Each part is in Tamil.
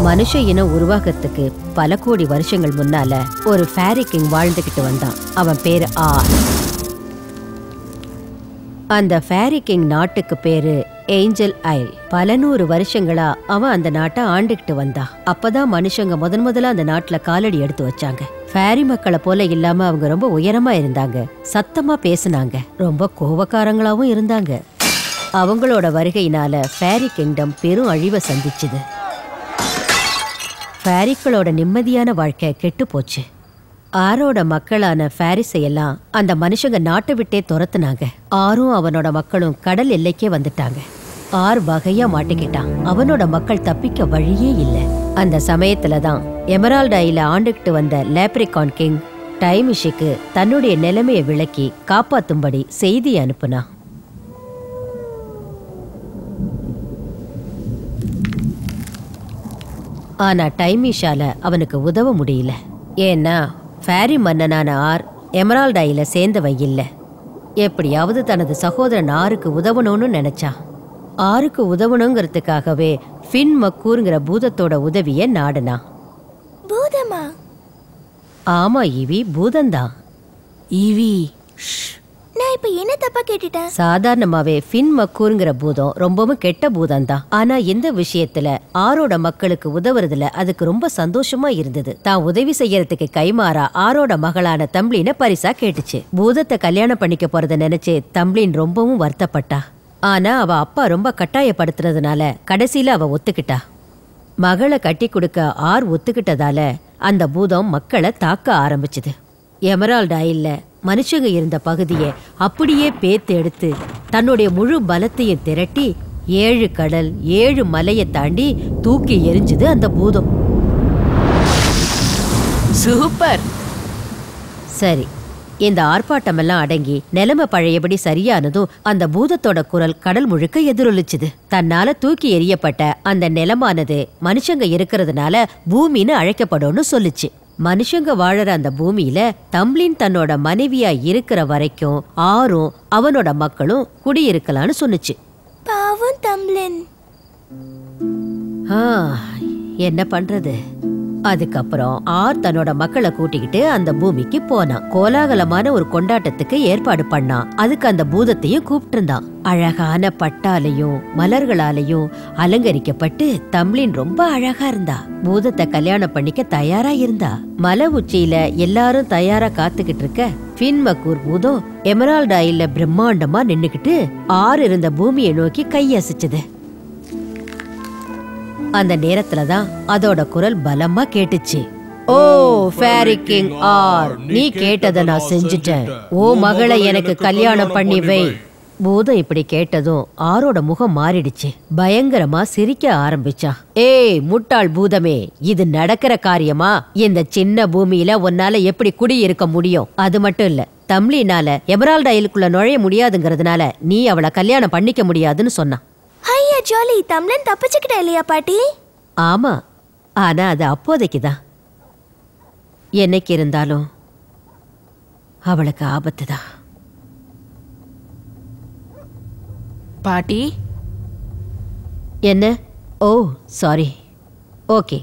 மனுஷ இனம் உருவாக்கத்துக்கு பல கோடி வருஷங்கள் முன்னால ஒரு ஃபேரி கிங் வாழ்ந்துகிட்டு வந்தான். அவன் பேரு ஆர். அந்த ஃபேரி கிங் நாட்டுக்கு பேரு ஏஞ்சல் ஐல். பல 100 வருஷங்களா அவன் அந்த நாட்டை ஆண்டுகிட்டு வந்தான். அப்பதான் மனுஷங்க முதல்ல அந்த நாட்டுல காலடி எடுத்து வச்சாங்க. ஃபேரி மக்களை போல இல்லாம அவங்க ரொம்ப உயரமா இருந்தாங்க, சத்தமா பேசினாங்க, ரொம்ப கோவக்காரங்களாவும் இருந்தாங்க. அவங்களோட வருகையினால ஃபேரி கிங்டம் பெரும் அழிவை சந்திச்சுது. ஃபேரிக்களோட நிம்மதியான வாழ்க்கை கெட்டு போச்சு. ஆரோட மக்களான ஃபேரிஸையெல்லாம் அந்த மனுஷங்க நாட்டை விட்டே துரத்துனாங்க. ஆரும் அவனோட மக்களும் கடல் எல்லைக்கே வந்துட்டாங்க. ஆர் வகையா மாட்டிக்கிட்டான். அவனோட மக்கள் தப்பிக்க வழியே இல்லை. அந்த சமயத்துலதான் எமரால்ட் ஐல ஆண்டுகிட்டு வந்த லேப்ரிகான் கிங் டைமிஷுக்கு தன்னுடைய நிலைமையை விளக்கி காப்பாத்தும்படி செய்தி அனுப்புனான். ஆனா டைமிஷால அவனுக்கு உதவ முடியல. ஏன்னா ஃபேரி மன்னனான ஆர் எமரால்ட் ஐல சேர்ந்தவன் இல்ல. எப்படியாவது தனது சகோதரன் ஆருக்கு உதவணும்னு நினைச்சான். ஆருக்கு உதவணுங்கிறதுக்காகவே ஃபின் மக்கூருங்கிற பூதத்தோட உதவிய நாடுனான். பூதமா? ஆமா ஈவி, பூதந்தான். ஈவி, நான் இப்ப என்ன தப்பா கேட்டுட்டேன்? சாதாரணமாவே ஃபின் மக்கூருங்கிற பூதம் ரொம்பவும் கெட்ட பூதம் தான். ஆனா இந்த விஷயத்துல ஆரோட மக்களுக்கு உதவுறதுல அதுக்கு ரொம்ப சந்தோஷமா இருந்தது. தான் உதவி செய்யறதுக்கு கைமாறா ஆரோட மகளான தம்ப்ளின பரிசா கேட்டுச்சு. பூதத்தை கல்யாணம் பண்ணிக்க போறத நினைச்சு தம்ப்ளின் ரொம்பவும் வருத்தப்பட்டா. ஆனா அவ அப்பா ரொம்ப கட்டாயப்படுத்துறதுனால கடைசியில அவ ஒத்துக்கிட்டா. மகளை கட்டி கொடுக்க ஆர் ஒத்துக்கிட்டதால அந்த பூதம் மக்களை தாக்க ஆரம்பிச்சுது. எமரால்ட் ஐல்ல மனுஷங்க இருந்த பகுதியை அப்படியே பேத்து எடுத்து தன்னுடைய முழு பலத்தையும் திரட்டி 7 கடல் 7 மலையை தாண்டி தூக்கி எரிஞ்சுது அந்த பூதம். சூப்பர். சரி, இந்த ஆர்ப்பாட்டமெல்லாம் அடங்கி நிலைமை பழையபடி சரியானதும் அந்த பூதத்தோட குரல் கடல் முழுக்க எதிரொலிச்சுது. தன்னால தூக்கி எறியப்பட்ட அந்த நிலமானது மனுஷங்க இருக்கிறதுனால பூமின்னு அழைக்கப்படும்னு சொல்லுச்சு. மனுஷங்க வாழற அந்த பூமியில தம்ப்ளின் தன்னோட மனைவியா இருக்கிற வரைக்கும் ஆரும் அவனோட மக்களும் குடியிருக்கலான்னு சொன்னுச்சு. பாவம் தம்ப்ளின். என்ன பண்றது? அதுக்கப்புறம் ஆர் தன்னோட மக்களை கூட்டிக்கிட்டு அந்த பூமிக்கு போனான். கோலாகலமான ஒரு கொண்டாட்டத்துக்கு ஏற்பாடு பண்ணான். அதுக்கு அந்த பூதத்தையும் கூப்பிட்டு இருந்தான். அழகான பட்டாலையும் மலர்களாலையும் அலங்கரிக்கப்பட்டு தம்ப்ளின் ரொம்ப அழகா இருந்தா. பூதத்தை கல்யாணம் பண்ணிக்க தயாரா இருந்தா. மலை உச்சியில எல்லாரும் தயாரா காத்துக்கிட்டு இருக்க ஃபின் மக்கூர் பூதம் எமரால்ட் ஐல பிரம்மாண்டமா நின்னுக்கிட்டு ஆர் இருந்த பூமியை நோக்கி கையசிச்சது. அந்த நேரத்துலதான் அதோட குரல் பலமா கேட்டுச்சு. ஓ ஃபேரி கிங் ஆர், நீ கேட்டதை நான் செஞ்சுட்டேன். ஓ மகளை எனக்கு கல்யாணம் பண்ணி வை. பூதம் இப்படி கேட்டதும் ஆரோட முகம் மாறிடுச்சு. பயங்கரமா சிரிக்க ஆரம்பிச்சான். ஏய் முட்டாள் பூதமே, இது நடக்கிற காரியமா? இந்த சின்ன பூமியில உன்னால எப்படி குடியிருக்க முடியும்? அது மட்டும் இல்ல, தம்ப்ளினால எமரால்ட் ஐலுக்குள்ள நுழைய முடியாதுங்கிறதுனால நீ அவளை கல்யாணம் பண்ணிக்க முடியாதுன்னு சொன்னான். ஐயா ஜாலி, தம்ப்ளின் தப்பிச்சுக்கிட்ட இல்லையா பாட்டி? ஆமா, ஆனா அது அப்போதைக்குதான். என்னைக்கு இருந்தாலும் அவளுக்கு ஆபத்துதான். பாட்டி. என்ன? ஓ சாரி. ஓகே,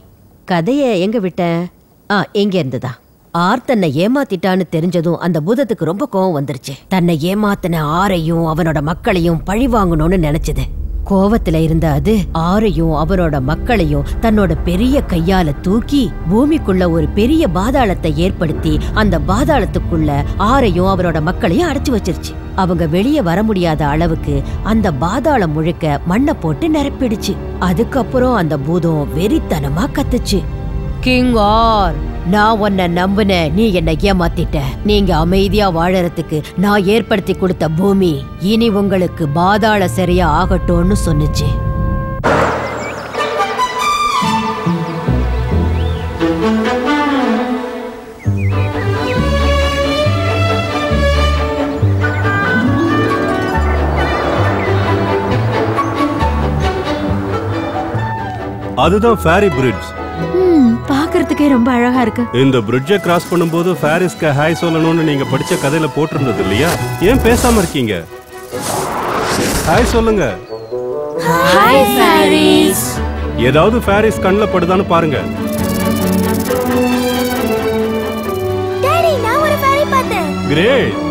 கதைய எங்க விட்ட? எங்க இருந்ததா? ஆர் தன்னை ஏமாத்திட்டான்னு தெரிஞ்சதும் அந்த பூதத்துக்கு ரொம்ப கோவம் வந்துருச்சு. தன்னை ஏமாத்தின ஆரையும் அவனோட மக்களையும் பழி வாங்கணும்னு நினைச்சது. கோவத்துல இருந்த அது ஆரையும் அவனோட மக்களையும் தன்னோட பெரிய கையால தூக்கி பூமிக்குள்ள ஒரு பெரிய பாதாளத்தை ஏற்படுத்தி அந்த பாதாளத்துக்குள்ள ஆரையும் அவனோட மக்களையும் அடைச்சு வச்சிருச்சு. அவங்க வெளியே வர முடியாத அளவுக்கு அந்த பாதாளம் முழுக்க மண்ணை போட்டு நிரப்பிடுச்சு. அதுக்கப்புறம் அந்த பூதம் வெறித்தனமா கத்துச்சு. கிங் ஆர், நான் உன்னை நம்புனேன், நீ என்னை ஏமாத்திட்ட. நீங்க அமைதியா வாழறதுக்கு நான் ஏற்படுத்தி கொடுத்த பூமி இனி உங்களுக்கு பாதாள சிறையா ஆகட்டும்னு சொன்னுச்சு. அதுதான் ஃபேரி பிரிட்ஜ். பாக்குறதுக்கே ரொம்ப அழகா இருக்கு. இந்த பிரிட்ஜை கிராஸ் பண்ணும்போது ஃபேரிஸ்க்கு ஹாய் சொல்லணும்னு நீங்க படிச்ச கதையில போட்டிருந்தது இல்லையா? ஏன் பேசாம இருக்கீங்க? ஹாய் சொல்லுங்க. ஹாய் ஃபேரிஸ். ஏதாவது ஃபேரிஸ் கண்ணில் படுதான்னு பாருங்க. டாடி நான் ஒரு ஃபேரி பார்த்தேன். கிரேட்.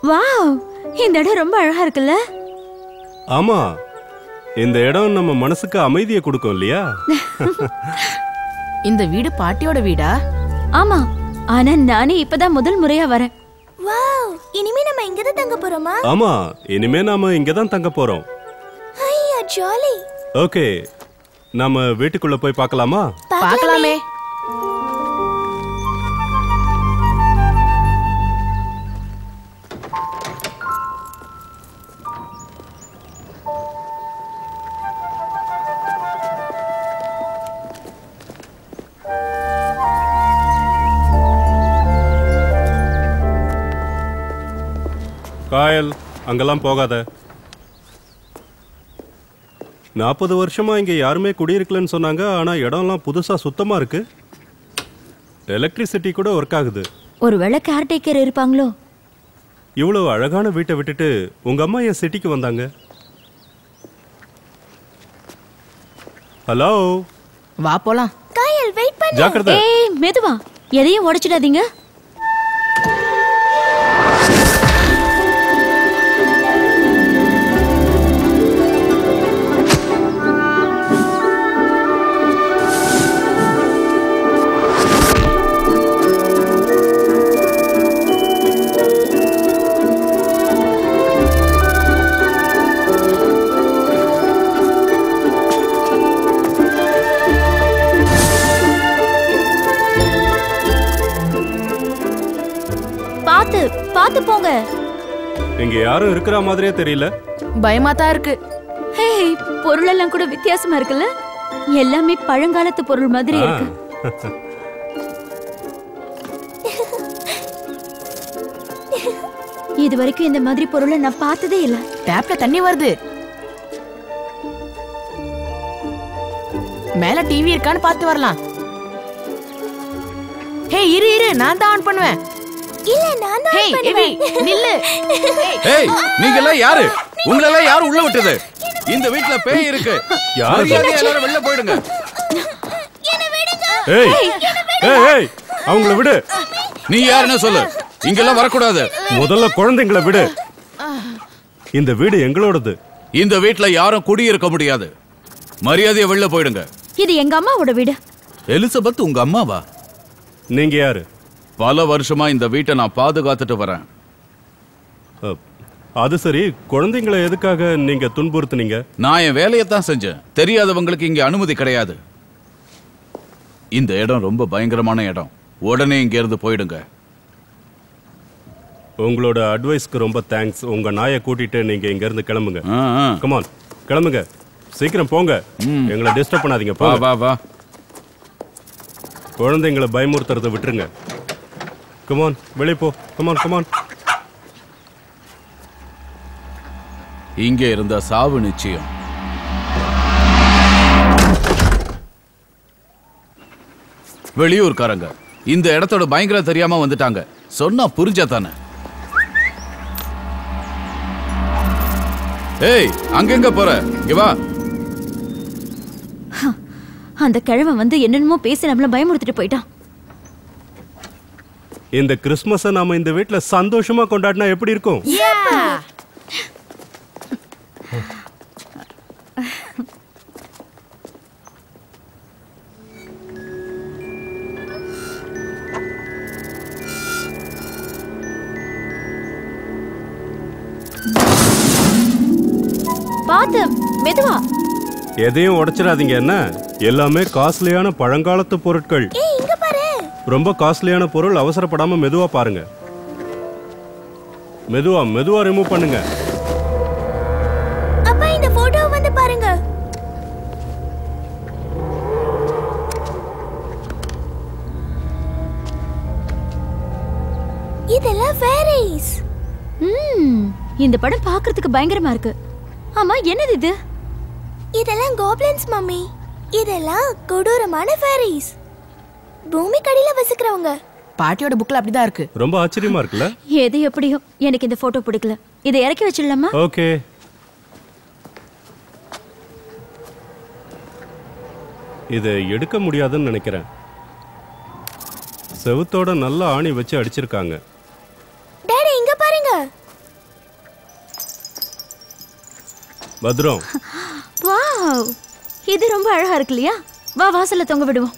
வாவ், இந்த இடம் ரொம்ப அழகா இருக்குல்ல? ஆமா, இந்த இடம் நம்ம மனசுக்கு அமைதியை கொடுக்கும் இல்லையா? இந்த வீடு பாட்டியோட வீடா? ஆமா, ஆனா நானே இப்பதான் முதல் முறையா வரேன். வாவ், இனிமே நம்ம இங்க தான் தங்க போறோமா? ஆமா, இனிமே நாம இங்க தான் தங்க போறோம். ஐயா ஜாலி. ஓகே, நாம வீட்டுக்குள்ள போய் பார்க்கலாமா? பார்க்கலாமே. காயல், அங்கெல்லாம் போகாத. 40 வருஷமா இங்க யாருமே குடியிருக்கலன்னு சொன்னாங்க. ஆனா இடம்லாம் புதுசா சுத்தமா இருக்கு. எலக்ட்ரிசிட்டி கூட ஒர்க் ஆகுது. ஒருவேளை கேர்டேக்கர் இருப்பாங்களோ? இவ்வளவு அழகான வீட்டை விட்டுட்டு உங்க அம்மா என் சிட்டிக்கு வந்தாங்க. ஹலோ, வா போலாம். காயல் வெயிட் பண்ணு. ஜாக்கிரதை. ஏய் மெதுவா, எதையும் உடைச்சிடாதீங்க. பாத்து போங்க. இங்க யாரும் இருக்கிற மாதிரியே தெரியல. பயமா தான் இருக்கு. ஹே, பொருள் எல்லாம் கூட வித்தியாசமா இருக்குல்ல? எல்லாமே பழங்காலத்து பொருள் மாதிரி இருக்கு. இது வரைக்கும் இந்த மாதிரி பொருளை நான் பார்த்ததே இல்ல. டேப்ல தண்ணி வருது. மேல டிவி இருக்கான்னு பார்த்து வரலாம். ஹே இரு இரு, நான் தான் ஆன் பண்ணுவேன். இல்ல நான் தான் பண்ணுவேன். நில்லு. ஏய், நீங்க எல்லாம் யாரு? உங்களை எல்லாம் யாரு உள்ள விட்டது? இந்த வீட்ல பேய் இருக்கு. யாரு? எல்லாரும் வெளில போயிடுங்க. என்ன விடுங்க. ஏய் ஏய் ஏய், அவங்கள விடு. நீ யாருன்னு சொல்லு. இங்க எல்லாம் வரக்கூடாது. முதல்ல குழந்தைங்களை விடு. இந்த வீடு எங்களோடது. இந்த வீட்ல யாரும் குடியிருக்க முடியாது. மரியாதையா வெளில போயிடுங்க. இது எங்க அம்மாவோட வீடு. எலிசபெத் உங்க அம்மாவா? நீங்க யாரு? பல வருஷமா இந்த வீட்டை நான் பாதுகாத்துட்டு வரேன். அது சரி, குழந்தைங்களை எதுக்காக நீங்க துன்புறுத்துனீங்க? நான் என் வேலையைத்தான் செஞ்சேன். தெரியாதவங்களுக்கு இங்க அனுமதி கிடையாது. இந்த இடம் ரொம்ப பயங்கரமான இடம். உடனே இங்க இருந்து போயிடுங்க. உங்களோட அட்வைஸ்க்கு ரொம்ப தேங்க்ஸ். உங்க நாயை கூட்டிட்டு நீங்க இங்க இருந்து கிளம்புங்க. கமான், கிளம்புங்க. சீக்கிரம் போங்க. எங்களை டிஸ்டர்ப் பண்ணாதீங்க. வா வா வா. குழந்தைங்களை பயமுறுத்துறதை விட்டுருங்க. கமான், வெளியே போ. Come on come on. இங்க இருந்த சாவு நிச்சயம். வெளியூர்காரங்க இந்த இடத்தோட பயங்கரம் தெரியாம வந்துட்டாங்க. சொன்னா புரிஞ்சா தானே. ஏய், அங்கெங்க போற? இங்க வா. அந்த கிழவன் வந்து என்னென்னமோ பேசி நம்மள பயமுறுத்திட்டு போயிட்டான். இந்த கிறிஸ்மஸை நாம இந்த வீட்ல சந்தோஷமா கொண்டாடினா எப்படி இருக்கும்? பாத்து மெதுவா. எதையும் உடைச்சிடாதீங்க என்ன? எல்லாமே காஸ்ட்லியான பழங்காலத்து பொருட்கள். ஏய் இங்க பாரு. ரொம்ப காஸ்ட்லியான பொருள், அவசரப்படாம மெதுவா பாருங்க. மெதுவா மெதுவா ரிமூவ் பண்ணுங்க. அப்பா இந்த போட்டோ வந்து பாருங்க. இதெல்லாம் ஃபேரிஸ். இந்த படம் பார்க்கிறதுக்கு பயங்கரமா இருக்கு. ஆமா, என்னது இது? இதெல்லாம் கோப்ளின்ஸ் மம்மி. இதெல்லாம் கொடூரமான ஃபேரிஸ். பூமிக்கடியில வசிக்கிறவங்க. பாட்டியோட புக்ல அப்படிதான் இருக்கு. ரொம்ப ஆச்சரியமா இருக்குல்ல? எது எப்படியோ எனக்கு இந்த போட்டோ பிடிக்கல. இதை இறக்கி வச்சிடலாமா? ஓகே. இதை எடுக்க முடியாதுன்னு நினைக்கிறேன். செவுத்தோட நல்ல ஆணி வச்சு அடிச்சிருக்காங்க. டாடி இங்க பாருங்க. பத்ரம். வாவ், இது ரொம்ப அழகா இருக்கு இல்லையா? வா வாசல்ல தொங்க விடுவோம்.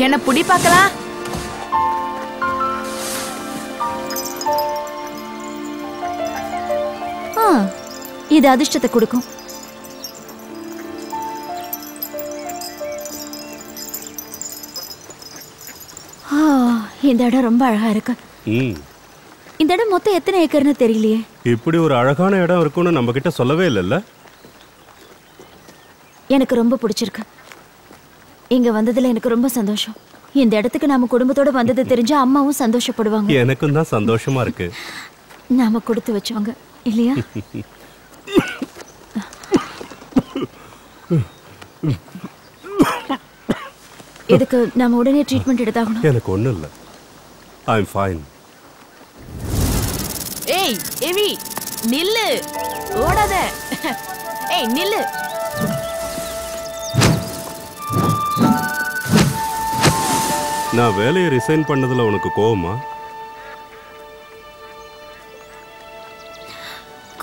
என்ன புடி பார்க்கலாம். இது அதிர்ஷ்டத்தை கொடுக்கும். இந்த இடம் ரொம்ப அழகா இருக்கு. இந்த இடம் மொத்தம் எத்தனை ஏக்கர்னு தெரியலையே. இப்படி ஒரு அழகான இடம் இருக்குன்னு நம்ம கிட்ட சொல்லவே இல்லைல்ல. எனக்கு ரொம்ப பிடிச்சிருக்கு. இங்க வந்ததுல எனக்கு ரொம்ப சந்தோஷம். இந்த இடத்துக்கு நாம குடும்பத்தோட வந்தது தெரிஞ்சா அம்மாவும் சந்தோஷப்படுவாங்க. எனக்கும் தான் சந்தோஷமா இருக்கு. நாம கொடுத்து வச்சவங்க இல்லையா? இதுக்கு நாம உடனே ட்ரீட்மெண்ட் எடுத்தாகணும். எனக்கு ஒண்ணும் இல்ல. ஐ அம் ஃபைன். ஏய் எவி நில்லு, ஓடாத. ஏய் நில்லு. நான் வேலையை ரிசைன் பண்ணதுல உனக்கு கோவமா?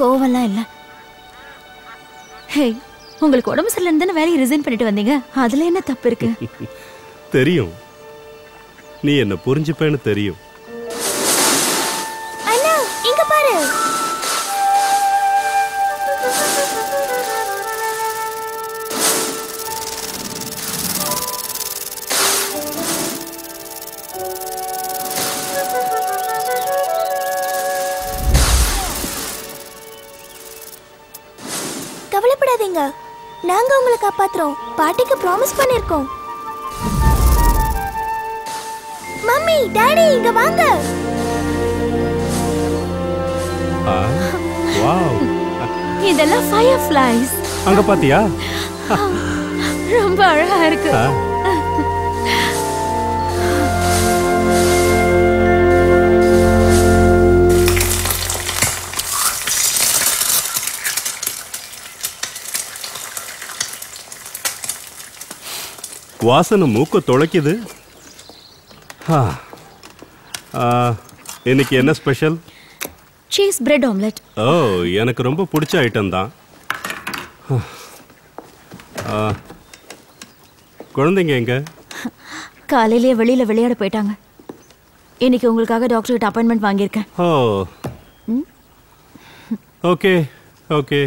கோவம்லாம் இல்ல. ஹே, உங்களுக்கு உடம்பு சரியில்லைன்னு தானே வேலையை ரிசைன் பண்ணிட்டு வந்தீங்க. அதுல என்ன தப்பு இருக்கு? தெரியும், நீ என்ன புரிஞ்சுப்பேன்னு தெரியும். அண்ணா இங்க பாரு. கவலைப்படாதீங்க, நாங்க உங்களை காப்பாத்துறோம். பாட்டிக்கு ப்ராமிஸ் பண்ணிருக்கோம். மம்மி டாடி இங்க வாங்க. வாவ், இதெல்லாம் ஃபயர்ஃப்ளைஸ். அங்க பாத்தியா? ரொம்ப அழகா இருக்கு. வாசனை மூக்க தொலைக்குது. இன்னைக்கு என்ன ஸ்பெஷல்? Cheese bread omelette. ஓ, எனக்கு ரொம்ப பிடிச்ச ஐட்டம் தான். குழந்தைங்க எங்க? காலையிலேயே வெளியில விளையாட போயிட்டாங்க. இன்னைக்கு உங்களுக்காக டாக்டர் கிட்ட அப்பாயின்மெண்ட் வாங்கியிருக்கேன். ஓ ஓகே ஓகே.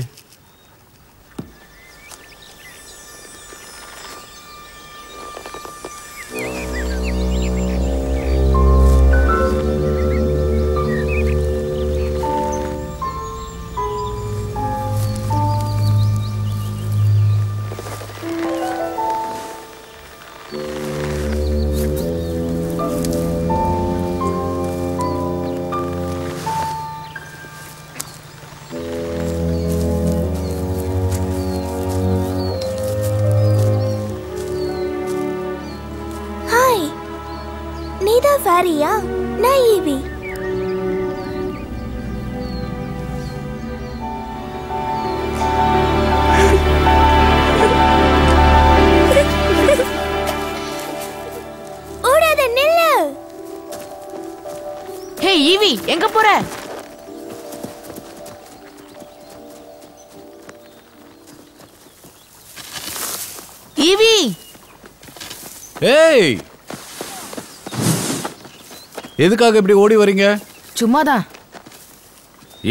ஃபேரியா? நான் ஈவி. ஓடாத, நில்லு. ஹே ஈவி, எங்க போற? ஈவி ஏய், எதுக்காக இப்படி ஓடி வரீங்க? சும்மாதான்.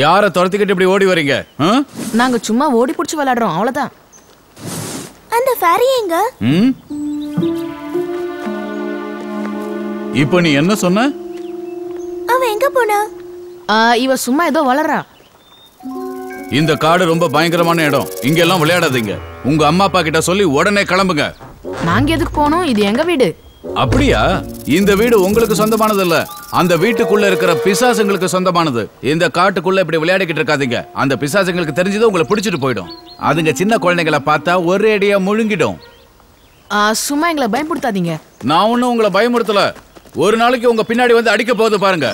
யாரை துரத்திக்கிட்டு இப்படி ஓடி வரீங்க? நாங்க சும்மா ஓடி புடிச்சு விளையாடுறோம், அவ்வளவுதான். அந்த ஃபேரி எங்க? இப்ப நீ என்ன சொன்ன? அவ எங்க போனா? இவ சும்மா ஏதோ வளர்றா. இந்த காடு ரொம்ப பயங்கரமான இடம். இங்க எல்லாம் விளையாடாதீங்க. உங்க அம்மா அப்பா கிட்ட சொல்லி உடனே கிளம்புங்க. நாங்க எதுக்கு போனோம்? இது எங்க வீடு. அப்படியா? இந்த வீடு உங்களுக்கு சொந்தமானது இல்ல. அந்த வீட்டுக்குள்ள இருக்கிற பிசாசுங்களுக்கு சொந்தமானது. இந்த காட்டுக்குள்ள இப்படி விளையாடிக்கிட்டு இருக்காதீங்க. அந்த பிசாசுங்களுக்கு தெரிஞ்சது உங்களை பிடிச்சிட்டு போயிடும். அதுங்க சின்ன குழந்தைகளை பார்த்தா ஒரே அடியா முழுங்கிடும். சும்மா எங்களை பயப்படுத்தாதீங்க. நான் ஒன்னும் உங்களை பயமுறுத்தல. ஒரு நாளைக்கு உங்க பின்னாடி வந்து அடிக்க போகுது பாருங்க.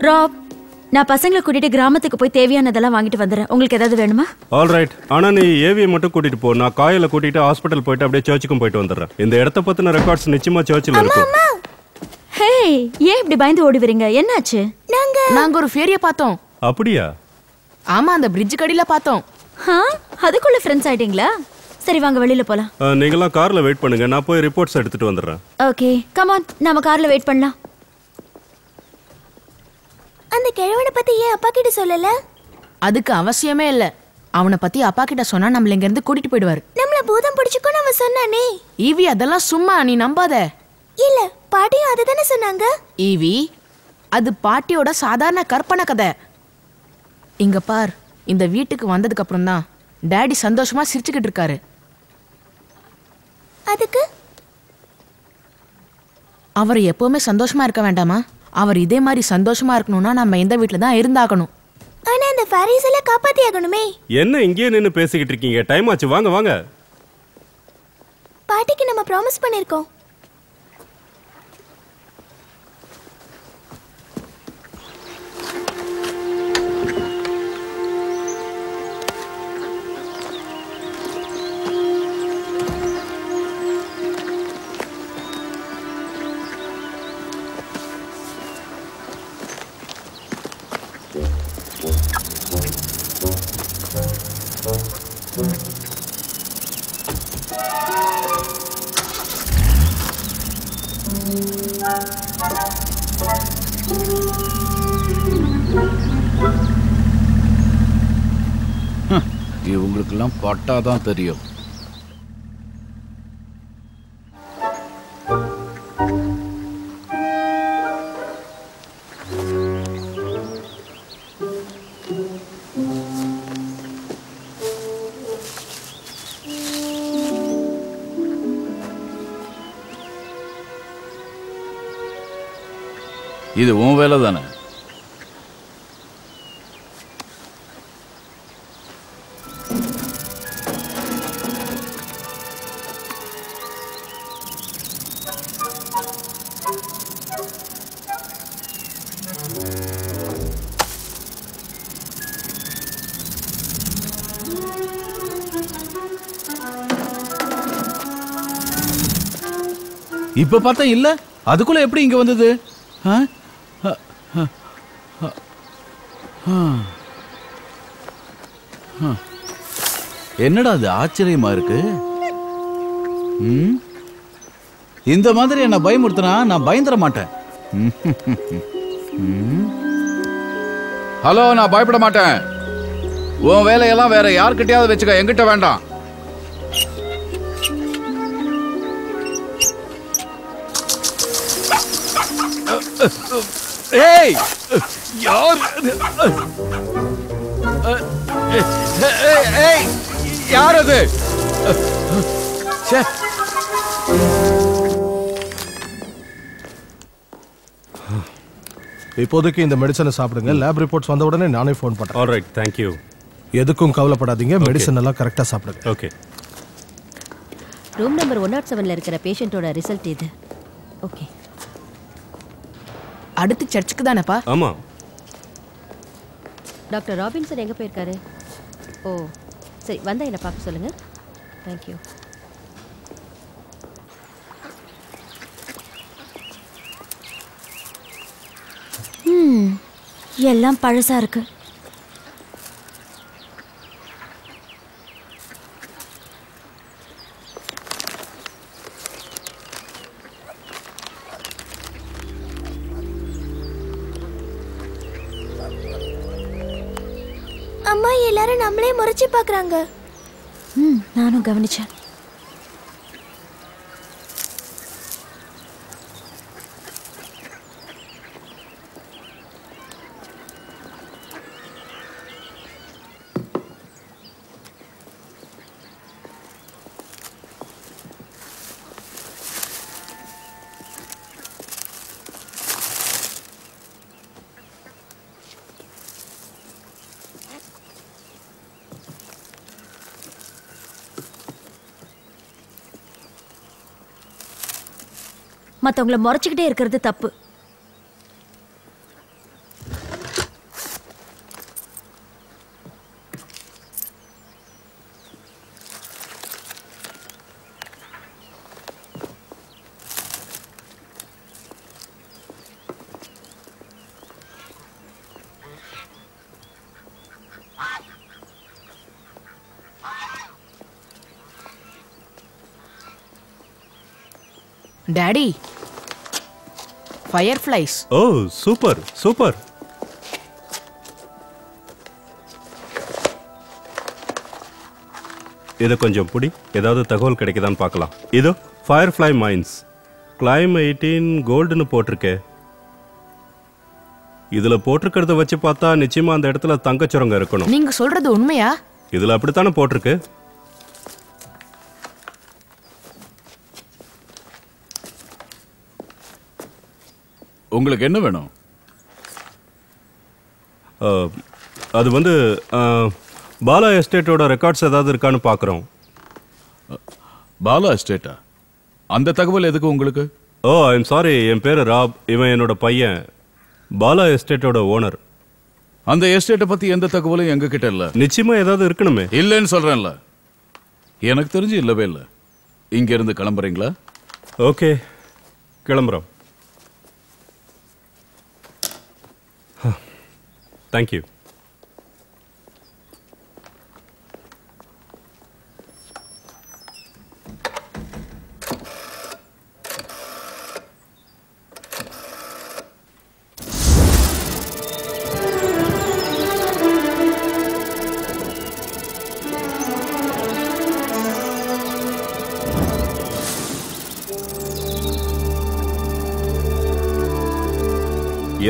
ராப், நான் பசங்களை கூட்டிட்டு கிராமத்துக்கு போய் தேவையானதெல்லாம் வாங்கிட்டு வந்துடுறேன். உங்களுக்கு ஏதாவது வேணுமா? ஆல்ரைட். ஆனா நீ ஏவியை மட்டும் கூட்டிட்டு போ. நான் காயலை கூட்டிட்டு ஹாஸ்பிட்டல் போயிட்டு அப்படியே சர்ச்சுக்கும் போயிட்டு வந்துடுறேன். இந்த இடத்த பத்தின ரெக்கார்ட்ஸ் நிச்சயமா சர்ச்சில் இருக்கும். ஹே, ஏன் இப்படி பயந்து ஓடி வரீங்க? என்னாச்சு? நாங்க ஒரு ஃபேரிய பார்த்தோம். அப்படியா? ஆமா, அந்த பிரிட்ஜ் கடியில பார்த்தோம். அதுக்குள்ள ஃப்ரெண்ட்ஸ் ஆயிட்டீங்களா? சரி, வாங்க வெளியில போலாம். நீங்களாம் கார்ல வெயிட் பண்ணுங்க. நான் போய் ரிப்போர்ட்ஸ் எடுத்துட்டு வந்துடுறேன். ஓகே, கம் ஆன், நாம கார்ல வெயிட் பண்ணலாம். அந்த கிழவனை பத்தி ஏன் அப்பா கிட்ட சொல்லல? அதுக்கு அவசியமே இல்ல. அவனை பத்தி அப்பா கிட்ட சொன்னா நம்மள இங்க இருந்து கூட்டிட்டு போயிடுவாரு. நம்மள பூதம் பிடிச்சுக்கோன்னு அவன் சொன்னானே. ஈவி, அதெல்லாம் சும்மா, நீ நம்பாத. இல்ல, பாட்டியும் அதுதானே சொன்னாங்க. ஈவி, அது பாட்டியோட சாதாரண கற்பனை கதை. இங்க பார், இந்த வீட்டுக்கு வந்ததுக்கு அப்புறம் தான் டாடி சந்தோஷமா சிரிச்சுக்கிட்டு இருக்காரு. அதுக்கு அவர் எப்பவுமே சந்தோஷமா இருக்க வேண்டாமா? அவர் இதே மாதிரி சந்தோஷமா இருக்கணும்னா நம்ம இந்த வீட்டுல தான் இருந்தாகணும். ஆனா அந்த ஃபேரிஸ் எல்லாம் காப்பாத்தி ஆகணுமே. என்ன இங்கேயே நின்னு பேசிக்கிட்டு இருக்கீங்க? டைம் ஆச்சு, வாங்க வாங்க. பாட்டிக்கு நம்ம ப்ராமிஸ் பண்ணிருக்கோம். இவங்களுக்கெல்லாம் பட்டாதான் தெரியும். இது உன் வேலை தானே? இப்ப பார்த்தா இல்ல, அதுக்குள்ள எப்படி இங்க வந்தது? என்னடா அது ஆச்சரியமா இருக்கு. இந்த மாதிரி என்ன பயமுறுத்தினா நான் பயந்துட மாட்டேன். ஹலோ, நான் பயப்பட மாட்டேன். உன் வேலையெல்லாம் வேற யார்கிட்டயாவது வச்சுக்க, என்கிட்ட வேண்டாம். ஏய், யார்? ஏய், யார் அது? இப்போதைக்கு இந்த மெடிசனை சாப்பிடுங்க. லேப் ரிப்போர்ட்ஸ் வந்த உடனே நானே ஃபோன் பண்றேன். Alright, thank you. எதுக்கும் கவலைப்படாதீங்க. மெடிசன் எல்லாம் கரெக்டா சாப்பிடுங்க. ஓகே. ரூம் நம்பர் 107ல இருக்கிற பேஷண்டோட ரிசல்ட் இது. ஓகே. அடுத்து சர்ச்சுக்கு தானேப்பா? ஆமா. டாக்டர் ராபின்சன் எங்க போயிருக்காரு? ஓ சரி, வந்தா என்ன பார்க்க சொல்லுங்க. Thank you. எல்லாம் பழசா இருக்கு. அம்மா எல்லாரும் நம்மளே முறைச்சு பாக்குறாங்க. நானும் கவனிச்சேன். மத்தவங்கள முறைச்சுக்கிட்டே இருக்கிறது தப்பு. Daddy, fireflies. Oh super super. இதை கொஞ்சம் புடி, ஏதாவது தகவல் கிடைக்குதான்னு பார்க்கலாம். இதோ ஃபயர்ஃப்ளை மைன்ஸ், கிளைம் 18 கோல்டுன்னு போட்டிருக்கே. இதுல போட்டிருக்கிறத வச்சு பார்த்தா நிச்சயமா அந்த இடத்துல தங்கச் சுரங்கம் இருக்கணும். நீங்க சொல்றது உண்மையா? இதுல அப்படித்தானே போட்டிருக்கு. உங்களுக்கு என்ன வேணும்? அது வந்து பாலா எஸ்டேட்டோட ரெக்கார்ட்ஸ் ஏதாவது இருக்கான்னு பார்க்குறோம். பாலா எஸ்டேட்டா? அந்த தகவல் எதுக்கு உங்களுக்கு? ஓ ஐம் சாரி, என் பேரு ராப். இவன் என்னோட பையன், பாலா எஸ்டேட்டோட ஓனர். அந்த எஸ்டேட்டை பத்தி எந்த தகவலும் எங்க கிட்ட இல்ல. நிச்சயமா ஏதாவது இருக்கணுமே. இல்லைன்னு சொல்றேன்ல. எனக்கு தெரிஞ்சு இல்லவே இல்லை. இங்க இருந்து கிளம்புறீங்களா? ஓகே, கிளம்புறோம். தேங்க்யூ.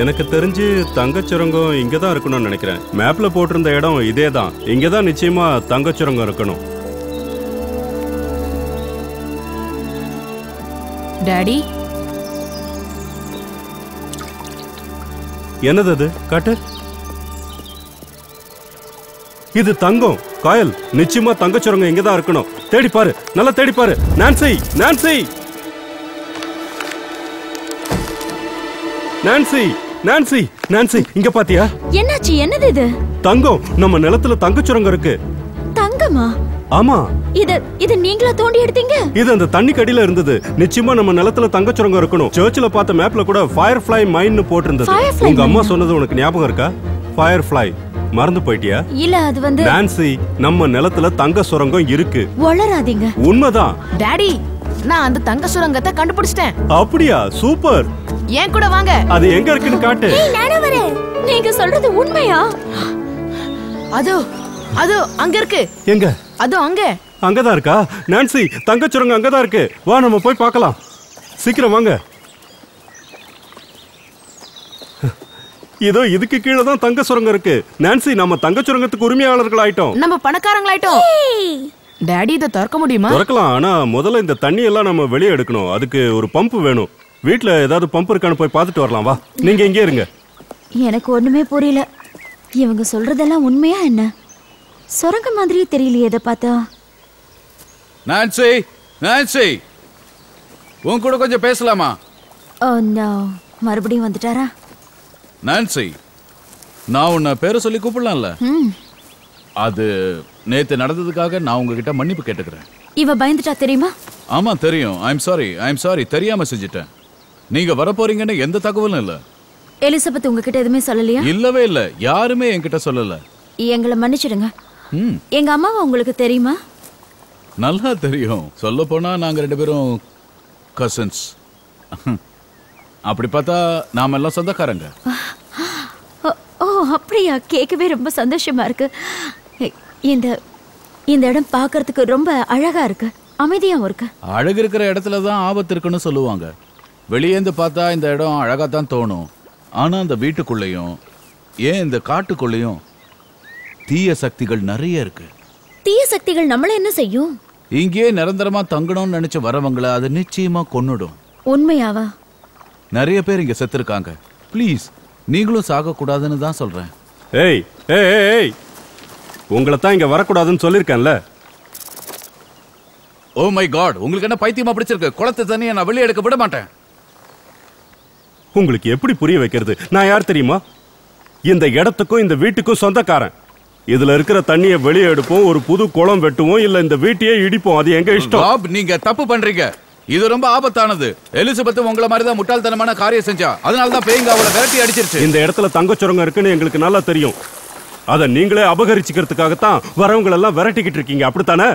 எனக்கு தெரிஞ்சு தங்கச் சுரங்கம் இங்க தான் இருக்கணும்னு நினைக்கிறேன். மேப்ல போட்டிருந்த இடம் இதே தான். இங்க தான் நிச்சயமா தங்கச் சுரங்கம் இருக்கணும். டாடி, என்னது அது? காட்டு. இது தங்கம். காயல், நிச்சயமா தங்கச் சுரங்கம் இங்க தான் இருக்கணும். தேடி பாரு, நல்லா தேடி பாரு. Nancy, Nancy, Nancy, Nancy, Nancy, இங்க பாத்தியா? என்னாச்சு? என்னது இது? தங்கம். நம்ம நிலத்துல தங்கச் சுரங்கம் இருக்கு. தங்கமா? ஆமா. இது நீங்களா தோண்டி எடுத்தீங்க? இது அந்த தண்ணி கடியில இருந்தது. நிச்சயமா நம்ம நிலத்துல தங்கச் சுரங்கம் இருக்கணும். சர்ச்சில் பார்த்த மேப்ல கூட ஃபயர்ஃப்ளை மைன்னு போட்டிருந்தது. உங்க அம்மா சொன்னது உனக்கு ஞாபகம் இருக்கா? ஃபயர்ஃப்ளை மறந்து போயிட்டியா? இல்ல, அது வந்து நான்சி, நம்ம நிலத்துல தங்க சுரங்கம் இருக்கு. வளராதீங்க. உண்மைதான். டாடி, நான் அந்த தங்க சுரங்கத்தை கண்டுபிடிச்சிட்டேன். அப்படியா? சூப்பர். ஏன் கூட வாங்க. அது எங்க இருக்குன்னு காட்டு. நானும் வரேன். நீங்க சொல்றது உண்மையா? அது அங்க இருக்கு. எங்க? அது அங்க. அங்கதான் இருக்கா? நான்சி, தங்கச் சுரங்கம் அங்கதான் இருக்கு. வா, நம்ம போய் பார்க்கலாம். சீக்கிரம் வாங்க. இதோ இதுக்கு கீழே தான் தங்க சுரங்கம் இருக்கு. நான்சி, நம்ம தங்க சுரங்கத்துக்கு உரிமையாளர்கள் ஆயிட்டோம். நம்ம பணக்காரங்களாயிட்டோம். டாடி, இதை திறக்க முடியுமா? திறக்கலாம். ஆனா முதல்ல இந்த தண்ணி எல்லாம் நம்ம வெளியே எடுக்கணும். அதுக்கு ஒரு பம்ப் வேணும். வீட்ல ஏதாவது பம்ப் இருக்கான்னு போய் பார்த்துட்டு வரலாம். வா, நீங்க இங்கே இருங்க. எனக்கு ஒண்ணுமே புரியல. இவங்க சொல்றதெல்லாம் உண்மையா என்ன? சுரங்க மாதிரியே தெரியலையே இதை பார்த்தா. நான்சி, நான்சி, உன் கூட கொஞ்சம் பேசலாமா? ஓ நோ, மறுபடியும் வந்துட்டாரா? நான்சி, நான் உன்னை பேரை சொல்லி கூப்பிடலாம்ல? அது நேத்து நடந்ததுக்காக நான் உங்ககிட்ட மன்னிப்பு கேட்டுக்கிறேன். இவ பயந்துட்டா தெரியுமா? ஆமா தெரியும். ஐம் சாரி தெரியாம செஞ்சிட்டேன். நீங்க வரப்போறீங்கன்னு எந்த தகவலும் இல்ல. எலிசபெத் உங்ககிட்ட எதுவுமே சொல்லலையா? இல்லவே இல்ல, யாருமே என்கிட்ட சொல்லல. எங்களை மன்னிச்சிடுங்க. எங்க அம்மாவை உங்களுக்கு தெரியுமா? நல்லா தெரியும். சொல்ல போனா நாங்க 2 பேரும் கசின்ஸ். அப்படி பார்த்தா நாம எல்லாம் சொந்தக்காரங்க. ஓ அப்படியா? கேட்கவே ரொம்ப சந்தோஷமா இருக்கு. இந்த இந்த இடம் பார்க்கறதுக்கு ரொம்ப அழகா இருக்கு, அமைதியாவும் இருக்கு. அழகு இருக்கிற இடத்துல தான் ஆபத்து இருக்குன்னு சொல்லுவாங்க. வெளியேந்து பார்த்தா இந்த இடம் அழகா தான் தோணும். ஆனா அந்த வீட்டுக்குள்ளேயும் ஏன் இந்த காட்டுக்குள்ளேயும் தீய சக்திகள் நிறைய இருக்கு. தீய சக்திகள் நம்மள என்ன செய்யும்? இங்கேயே நிரந்தரமா தங்கணும்னு நினைச்ச வரவங்களை அது நிச்சயமா கொன்னுடும். உண்மையாவா? நிறைய பேர் இங்க செத்துருக்காங்க. ப்ளீஸ் நீங்களும் சாக கூடாதுன்னு தான் சொல்றேன். ஏய் ஏய் ஏய், உங்களை தான் இங்க வரக்கூடாதுன்னு சொல்லியிருக்கேன்ல. ஓ மை காட், உங்களுக்கு என்ன பைத்தியமா பிடிச்சிருக்கு? குளத்தை தண்ணியை நான் வெளியே எடுக்க விட மாட்டேன். உங்களுக்கு எப்படி புரிய வைக்கிறது? நான் யார் தெரியுமா? இந்த இடத்துக்கும் இந்த வீட்டுக்கும் சொந்தக்காரன். இதுல இருக்கிற தண்ணியை வெளியே எடுப்போம், ஒரு புது குளம் வெட்டுவோம், இல்ல இந்த வீட்டையே இடிப்போம். அது எங்க இஷ்டம். பாப், நீங்க தப்பு பண்றீங்க. இது ரொம்ப ஆபத்தானது. எலிசபெத் உங்களை மாதிரி தான் முட்டாள்தனமான காரியம் செஞ்சா. அதனால தான் பேய்ங்க அவளை விரட்டி அடிச்சிருச்சு. இந்த இடத்துல தங்கச்சுரங்கம் இருக்குன்னு எங்களுக்கு நல்லா தெரியும். அதை நீங்களே அபகரிச்சுக்கிறதுக்காகத்தான் வரவங்க எல்லாம் விரட்டிக்கிட்டு இருக்கீங்க, அப்படித்தானே?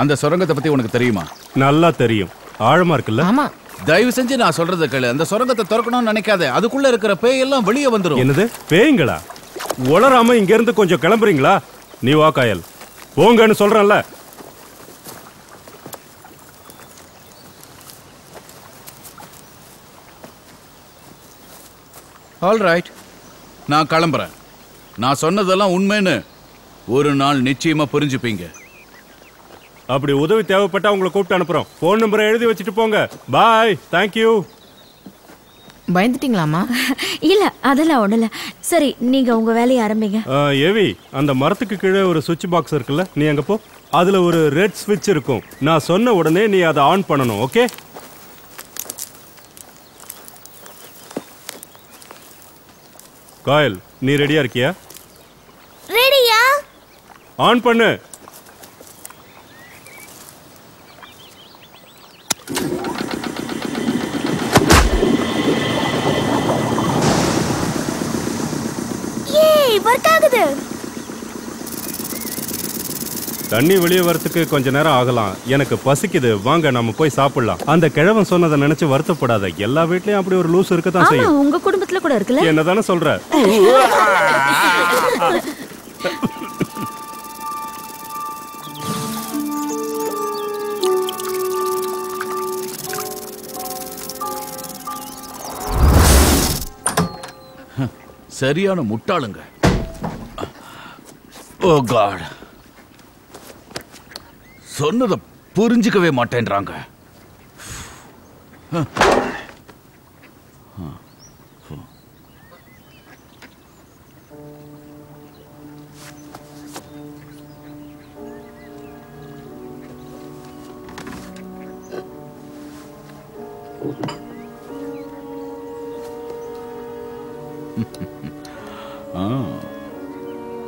அந்த சுரங்கத்தை பத்தி உனக்கு தெரியுமா? நல்லா தெரியும். ஆழமா இருக்குல்ல? ஆமா. தயவு செஞ்சு நான் சொல்றதை கேளு. அந்த சுரங்கத்தை திறக்கணும்னு நினைக்காத. அதுக்குள்ள இருக்கிற பேய் எல்லாம் வெளியே வந்துரும். என்னது பேய்ங்களா? உளராம இங்க இருந்து கொஞ்சம் கிளம்புறீங்களா? நீ வா காயல், போங்கன்னு சொல்றேன்ல. ஆல் ரைட், நான் கிளம்புறேன். நான் சொன்னதெல்லாம் உண்மைன்னு ஒரு நாள் நிச்சயமா புரிஞ்சுப்பீங்க. அப்படி உதவி தேவைப்பட்டா உங்களை கூப்பிட்டு அனுப்புறோம். போன் நம்பரை எழுதி வச்சுட்டு போங்க. பாய், தேங்க்யூ. பயந்துட்டீங்களாமா? இல்ல, அதெல்லாம் ஒண்ணு இல்ல. சரி, நீங்க உங்க வேலையை ஆரம்பிங்க. ஏவி, அந்த மரத்துக்கு கீழே ஒரு சுவிட்ச் பாக்ஸ் இருக்குல்ல, நீ அங்க போ. அதுல ஒரு ரெட் ஸ்விட்ச் இருக்கும். நான் சொன்ன உடனே நீ அதை ஆன் பண்ணணும், ஓகே? காயல், நீ ரெடியா இருக்கியா? ரெடியா? ஆன் பண்ணு. ஒர்க் ஆகுது. தண்ணி வெளியே வரத்துக்கு கொஞ்ச நேரம் ஆகலாம். எனக்கு பசிக்குது, வாங்க நம்ம போய் சாப்பிடலாம். அந்த கிழவன் சொன்னதை நினைச்சு வருத்தப்படாத. எல்லா வீட்லயும் அப்படி ஒரு லூஸ் இருக்கத்தான் செய்யும். உங்க குடும்பத்துல கூட இருக்குல்ல? என்னதானே சொல்ற? சரியான முட்டாளுங்க. ஓ காட், சொன்னதை புரிஞ்சுக்கவே மாட்டேன்றாங்க.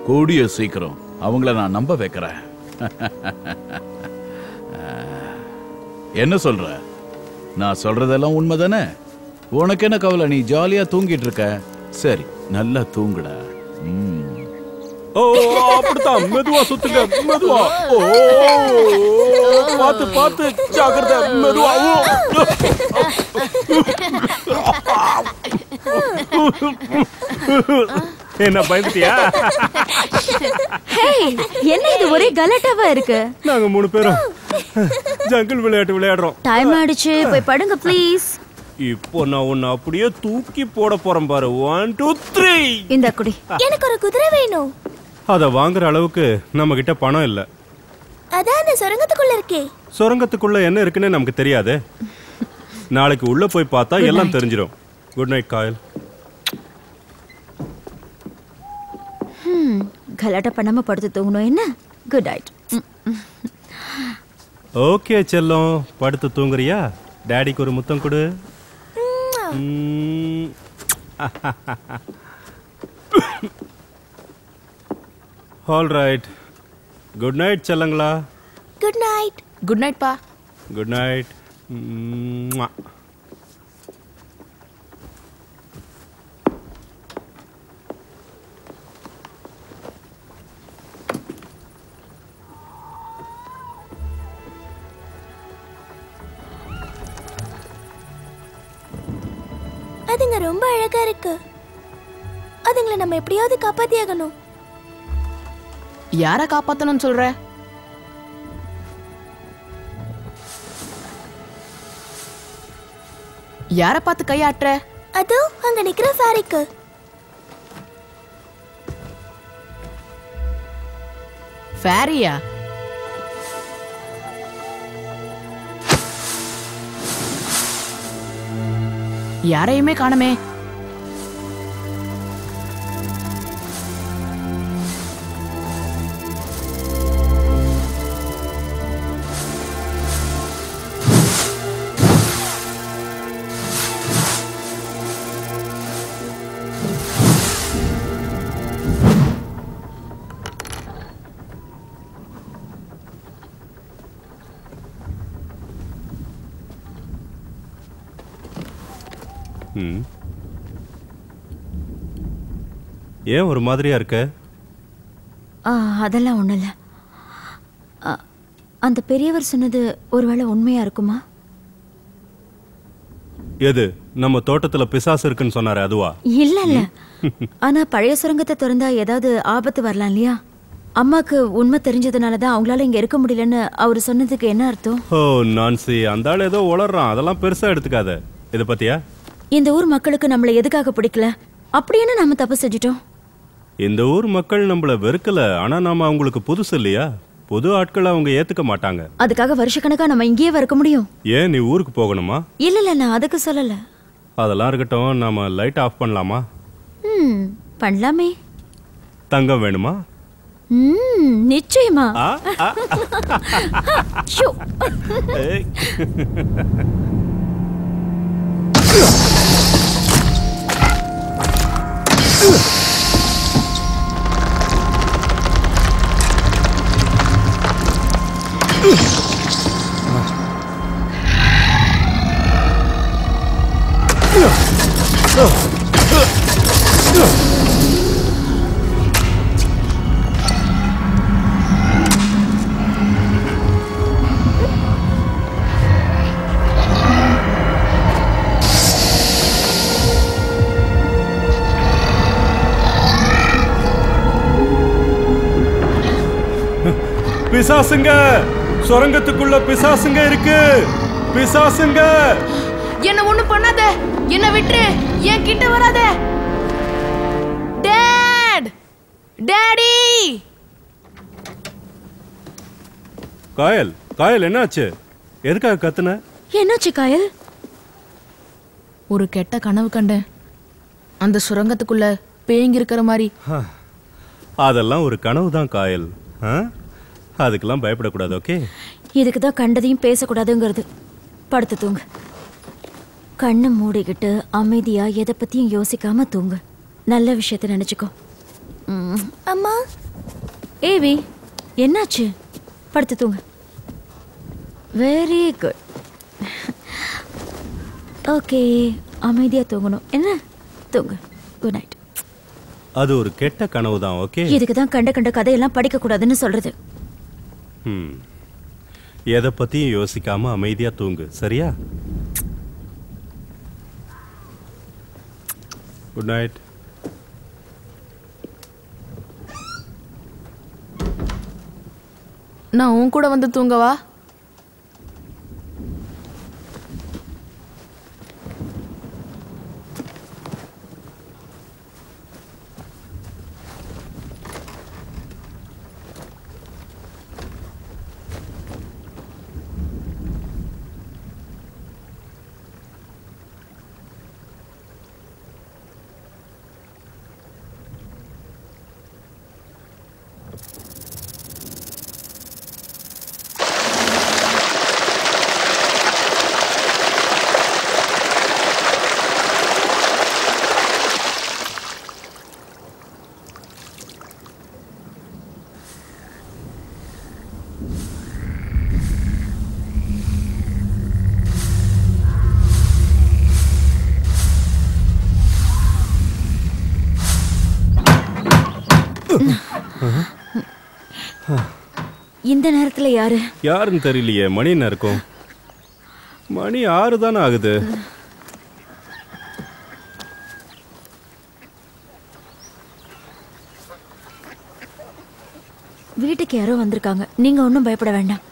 கூடிய சீக்கிரம் அவங்கள நான் நம்ப வைக்கிறேன். என்ன சொல்ற? நான் சொல்றதெல்லாம் உண்மைதானே? உனக்கு என்ன கவலை? நீ ஜாலியா தூங்கிட்டு இருக்க. சரி, நல்லா தூங்குடா. ஓ, அப்படித்தான். மெதுவா சுத்துங்க, மெதுவா. ஓ, பாத்து பாத்து, ஜாக்கிரதை, மெதுவா. என்ன பயந்துட்டியா? என்ன இது ஒரே கலாட்டாவா இருக்கு? நாங்க 3 பேரும் ஜங்கிள் விளையாட்டு விளையாடுறோம். டைம் ஆயிடுச்சு, போய் படுங்க ப்ளீஸ். இப்போ நான் உன்னை அப்படியே தூக்கி போட போறேன் பாரு. 1 2 3. இந்த குடி. எனக்கு ஒரு குதிரை வேணும். அதை வாங்குற அளவுக்கு நம்ம கிட்ட பணம் இல்ல. அதான் அந்த சுரங்கத்துக்குள்ள இருக்கே. சுரங்கத்துக்குள்ள என்ன இருக்குன்னு நமக்கு தெரியாது. நாளைக்கு உள்ள போய் பார்த்தா எல்லாம் தெரிஞ்சிடும். Good night Kayal. கலாட்டா பண்ணாம படுத்து தூங்கணும் என்ன? Good night. ஓகே செல்லம், படுத்து தூங்குறியா? டாடிக்கு ஒரு முத்தம் கொடு. All right. குட் நைட் செல்லங்களா. Good night. குட் நைட் பா. Good night. அதுங்க ரொம்ப அழகா இருக்கு. அதுங்களை நம்ம எப்படியாவது காப்பாத்தியாகணும். யார காப்பாத்தணும்னு சொல்ற? யார பார்த்து கையாட்டுற? அதோ அங்க நிக்கிற ஃபேரிக்கு. ஃபேரியா? யாரையுமே காணுமே. ஏன் ஒரு மாதிரியா இருக்க? அதெல்லாம் ஒண்ணும் இல்ல. அந்த பெரியவர் சொன்னது ஒருவேளை உண்மையா இருக்குமா? எது? நம்ம தோட்டத்துல பிசாசு இருக்குன்னு சொன்னாரு அதுவா? இல்ல இல்ல. ஆனா பழைய சுரங்கத்தை திறந்தா ஏதாவது ஆபத்து வரலாம் இல்லையா? அம்மாக்கு உண்மை தெரிஞ்சதுனாலதான் அவங்களால இங்க இருக்க முடியலன்னு அவரு சொன்னதுக்கு என்ன அர்த்தம்? ஓ நான்சி, அந்த ஆள் ஏதோ உளறான். அதெல்லாம் பெருசா எடுத்துக்காத. இத பத்தியா? இந்த ஊர் மக்களுக்கு நம்மள எதுக்காக பிடிக்கல? அப்படி என்ன நாம தப்பு செஞ்சிட்டோம்? இந்த ஊர் மக்கள் நம்மள வெறுக்கல. ஆனா நாம அவங்களுக்கு புதுசு இல்லையா? புது ஆட்களை அவங்க ஏத்துக்க மாட்டாங்க. அதுக்காக வருஷக்கணக்கா நம்ம இங்கேயே இருக்க முடியும்? ஏன் நீ ஊருக்கு போகணுமா? இல்ல இல்ல, நான் அதுக்கு சொல்லல. அதெல்லாம் இருக்கட்டும். நாம லைட் ஆஃப் பண்ணலாமா? பண்ணலாமே. தங்கம் வேணுமா? நிச்சயமா. பிசாசுங்க! சுரங்கத்துக்குள்ள பிசாசுங்க இருக்கு. பிசாசுங்க! என்ன ஒண்ணு பண்ணாத. என்ன விட்டு என் கிட்ட வராத. டாட்! டாடி! காயல், காயல் என்னாச்சு? எதுக்காக கத்துன? என்னாச்சு காயல்? ஒரு கெட்ட கனவு கண்டேன். அந்த சுரங்கத்துக்குள்ள பேய்ங்க இருக்கிற மாதிரி. அதெல்லாம் ஒரு கனவு தான் காயல். அதுக்கெல்லாம் பயப்படக்கூடாது. ஓகே? இதுக்கு தான் கண்டதையும் பேசக்கூடாதுங்கிறது. படுத்து தூங்கு. கண்ணை மூடிக்கிட்டு அமைதியா எதை பத்தியும் யோசிக்காம தூங்கு. நல்ல விஷயத்தை நினைச்சுக்கோ. அம்மா. ஏவி, என்னாச்சு? படுத்து தூங்கு. Very good. ஓகே, அமைதியா தூங்கணும். என்ன? தூங்கு. Good night. அது ஒரு கெட்ட கனவு தான். ஓகே? இதுக்கு தான் கண்ட கண்ட கதையெல்லாம் படிக்க கூடாதுன்னு சொல்றது. எதை பத்தியும் யோசிக்காம அமைதியா தூங்கு. சரியா? Good night. நான் உன் கூட வந்து தூங்கவா? இந்த நேரத்துல யாரு? யாருன்னு தெரியலையே. மணி என்ன இருக்கும்? மணி 6 தானே ஆகுது. வேலைக்கு யாரோ வந்திருக்காங்க. நீங்க ஒன்றும் பயப்பட வேண்டாம்.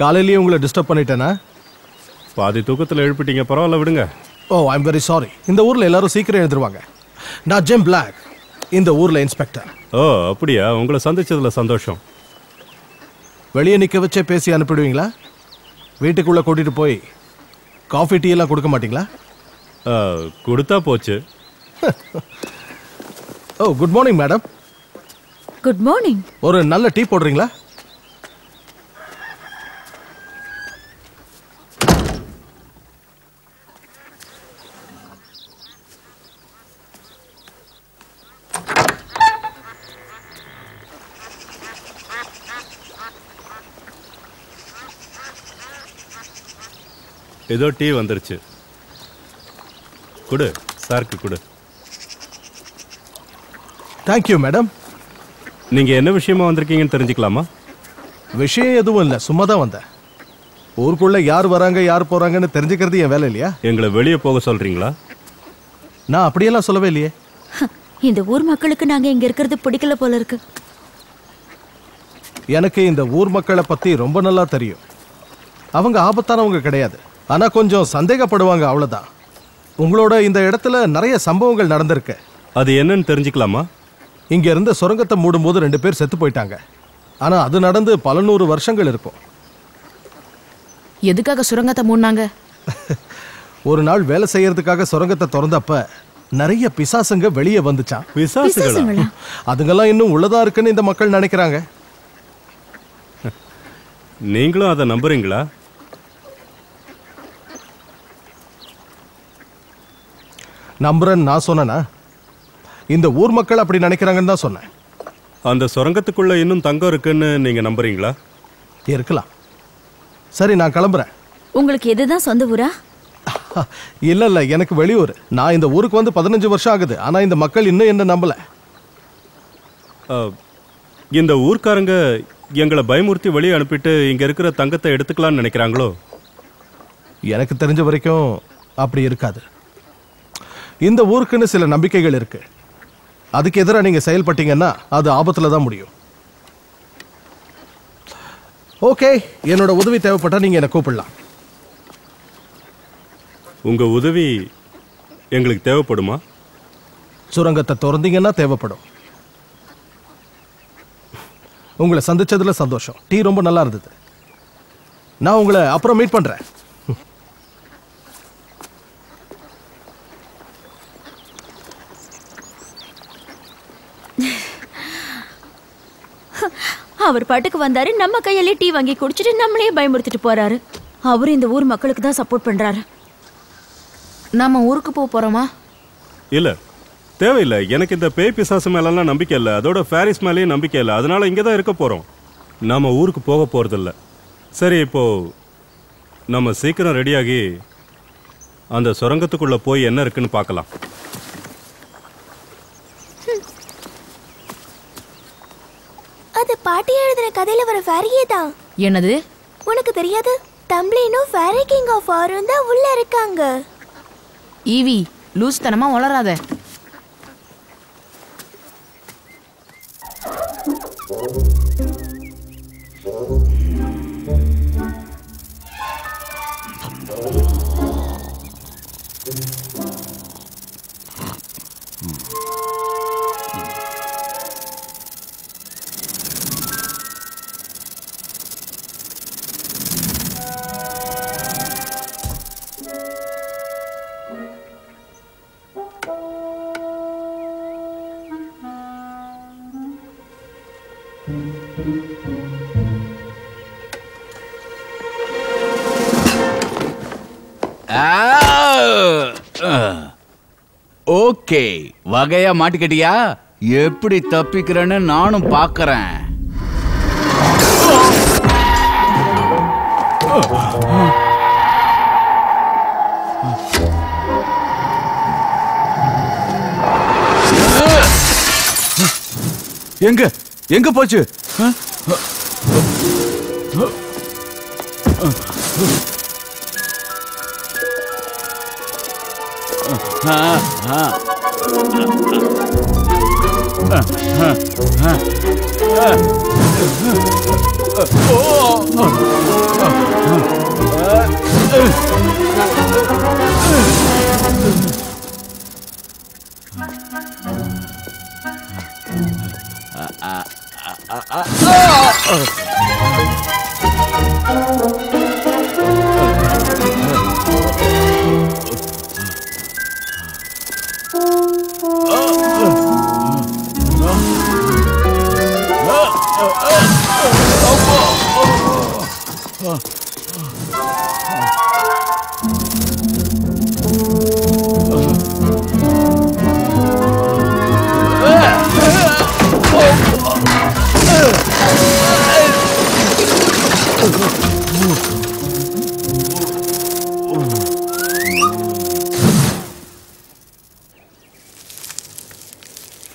காலையிலேயே உங்களை டிஸ்டர்ப் பண்ணிட்டேனா? பாதி தூக்கத்தில் எழுப்பிட்டீங்க, பரவாயில்ல விடுங்க. ஓ, ஐ எம் வெரி சாரி. இந்த ஊர்ல எல்லாரும் சீக்கிரம் எழுந்துருவாங்க. நான் ஜிம் பிளாக், இந்த ஊர்ல இன்ஸ்பெக்டர். ஓ அப்படியா, உங்களை சந்திச்சதுல சந்தோஷம். வெளியே நிக்க வச்சே பேசி அனுப்பிடுவீங்களா? வீட்டுக்குள்ள கூட்டிட்டு போய் காஃபி டீ எல்லாம் கொடுக்க மாட்டீங்களா? கொடுத்தா போச்சு. Oh, good morning madam. Good morning. ஒரு நல்ல டீ போடுறீங்களா? ஏதோ டீ வந்துருச்சு. கொடு, சாருக்கு கொடு. Thank you madam. நீங்க என்ன விஷயமா வந்திருக்கீங்கன்னு தெரிஞ்சுக்கலாமா? விஷயம் எதுவும் இல்லை, சும்மா தான் வந்தேன். ஊருக்குள்ள யார் வராங்க யார் போறாங்கன்னு தெரிஞ்சுக்கிறது என் வேலை இல்லையா? எங்களை வெளியே போக சொல்றீங்களா? நான் அப்படியெல்லாம் சொல்லவே இல்லையே. இந்த ஊர் மக்களுக்கு நாங்க இங்க இருக்கிறது பிடிக்கல போல இருக்கு. எனக்கு இந்த ஊர் மக்களை பத்தி ரொம்ப நல்லா தெரியும். அவங்க ஆபத்தானவங்க கிடையாது, ஆனா கொஞ்சம் சந்தேகப்படுவாங்க, அவ்வளவுதான். உங்களோட இந்த இடத்துல நிறைய சம்பவங்கள் நடந்திருக்கு. அது என்னன்னு தெரிஞ்சுக்கலாமா? இங்க இருந்த சுரங்கத்தை மூடும்போது 2 பேர் செத்து போயிட்டாங்க. ஆனா அது நடந்து பல 100 வருஷங்கள் இருக்கும். எதுக்காக சுரங்கத்தை மூடினாங்க? ஒரு நாள் வேலை செய்யறதுக்காக சுரங்கத்தை திறந்தப்ப நிறைய பிசாசுங்க வெளியே வந்துச்சான். பிசாசுகளா? அதுங்கெல்லாம் இன்னும் உள்ளதா இருக்குன்னு இந்த மக்கள் நினைக்கிறாங்க. நீங்களும் அதை நம்புறீங்களா? நம்புறேன்னு நான் சொன்னேனா? இந்த ஊர் மக்கள் அப்படி நினைக்கிறாங்கன்னு தான் சொன்னேன். அந்த சுரங்கத்துக்குள்ள இன்னும் தங்கம் இருக்குன்னு நீங்க நம்புறீங்களா? இருக்கலாம். சரி, நான் கிளம்புறேன். உங்களுக்கு எதுதான் சொந்த ஊரா? இல்ல இல்ல, எனக்கு வெளியூர். நான் இந்த ஊருக்கு வந்து 15 வருஷம் ஆகுது. ஆனா இந்த மக்கள் இன்னும் என்ன நம்பல. இந்த ஊர்க்காரங்க எங்களை பயமுறுத்தி வெளியே அனுப்பிட்டு இங்க இருக்கிற தங்கத்தை எடுத்துக்கலாம்னு நினைக்கிறாங்களோ? எனக்கு தெரிஞ்ச வரைக்கும் அப்படி இருக்காது. இந்த ஊருக்குன்னு சில நம்பிக்கைகள் இருக்கு. அதுக்கு எதிராக நீங்க செயல்பட்டீங்கன்னா அது ஆபத்துல தான் முடியும். ஓகே, என்னோட உதவி தேவைப்பட்டா நீங்க என்ன கூப்பிடலாம். உங்க உதவி எங்களுக்கு தேவைப்படுமா? சுரங்கத்தை திறந்தீங்கன்னா தேவைப்படும். உங்களை சந்திச்சதுல சந்தோஷம். டீ ரொம்ப நல்லா இருந்தது. நான் உங்களை அப்புறம் மீட் பண்றேன். அவர் பாட்டுக்கு வந்தாரு, நம்ம கையிலே டீ வாங்கி குடிச்சிட்டு நம்மளையே பயமுறுத்திட்டு போறாரு. அவரு இந்த ஊர் மக்களுக்கு தான் சப்போர்ட் பண்றாரு. நாம ஊருக்கு போறோமா? இல்ல, தேவையில்லை. எனக்கு இந்த பேய் பிசாசு மேலாம் நம்பிக்கை இல்லை. அதோட பாரிஸ் மேலேயும் நம்பிக்கை இல்லை. அதனால இங்கே தான் இருக்க போறோம். நாம ஊருக்கு போக போறதில்ல. சரி, இப்போ நம்ம சீக்கிரம் ரெடியாகி அந்த சுரங்கத்துக்குள்ள போய் என்ன இருக்குன்னு பார்க்கலாம். அது பாட்டி எழுதின கதையில வர ஃபேரியே தான். என்னது? உனக்கு தெரியாது? தம்ப்ளினும் ஃபேரி கிங் ஆஃப் ஆரும் தான் உள்ள இருக்காங்க. ஈவி, லூஸ் தனமா வளராத. ஓகே, வகையா மாட்டிக்கிட்டியா? எப்படி தப்பிக்கிறேன்னு நானும் பார்க்கறேன். எங்க எங்க போச்சு?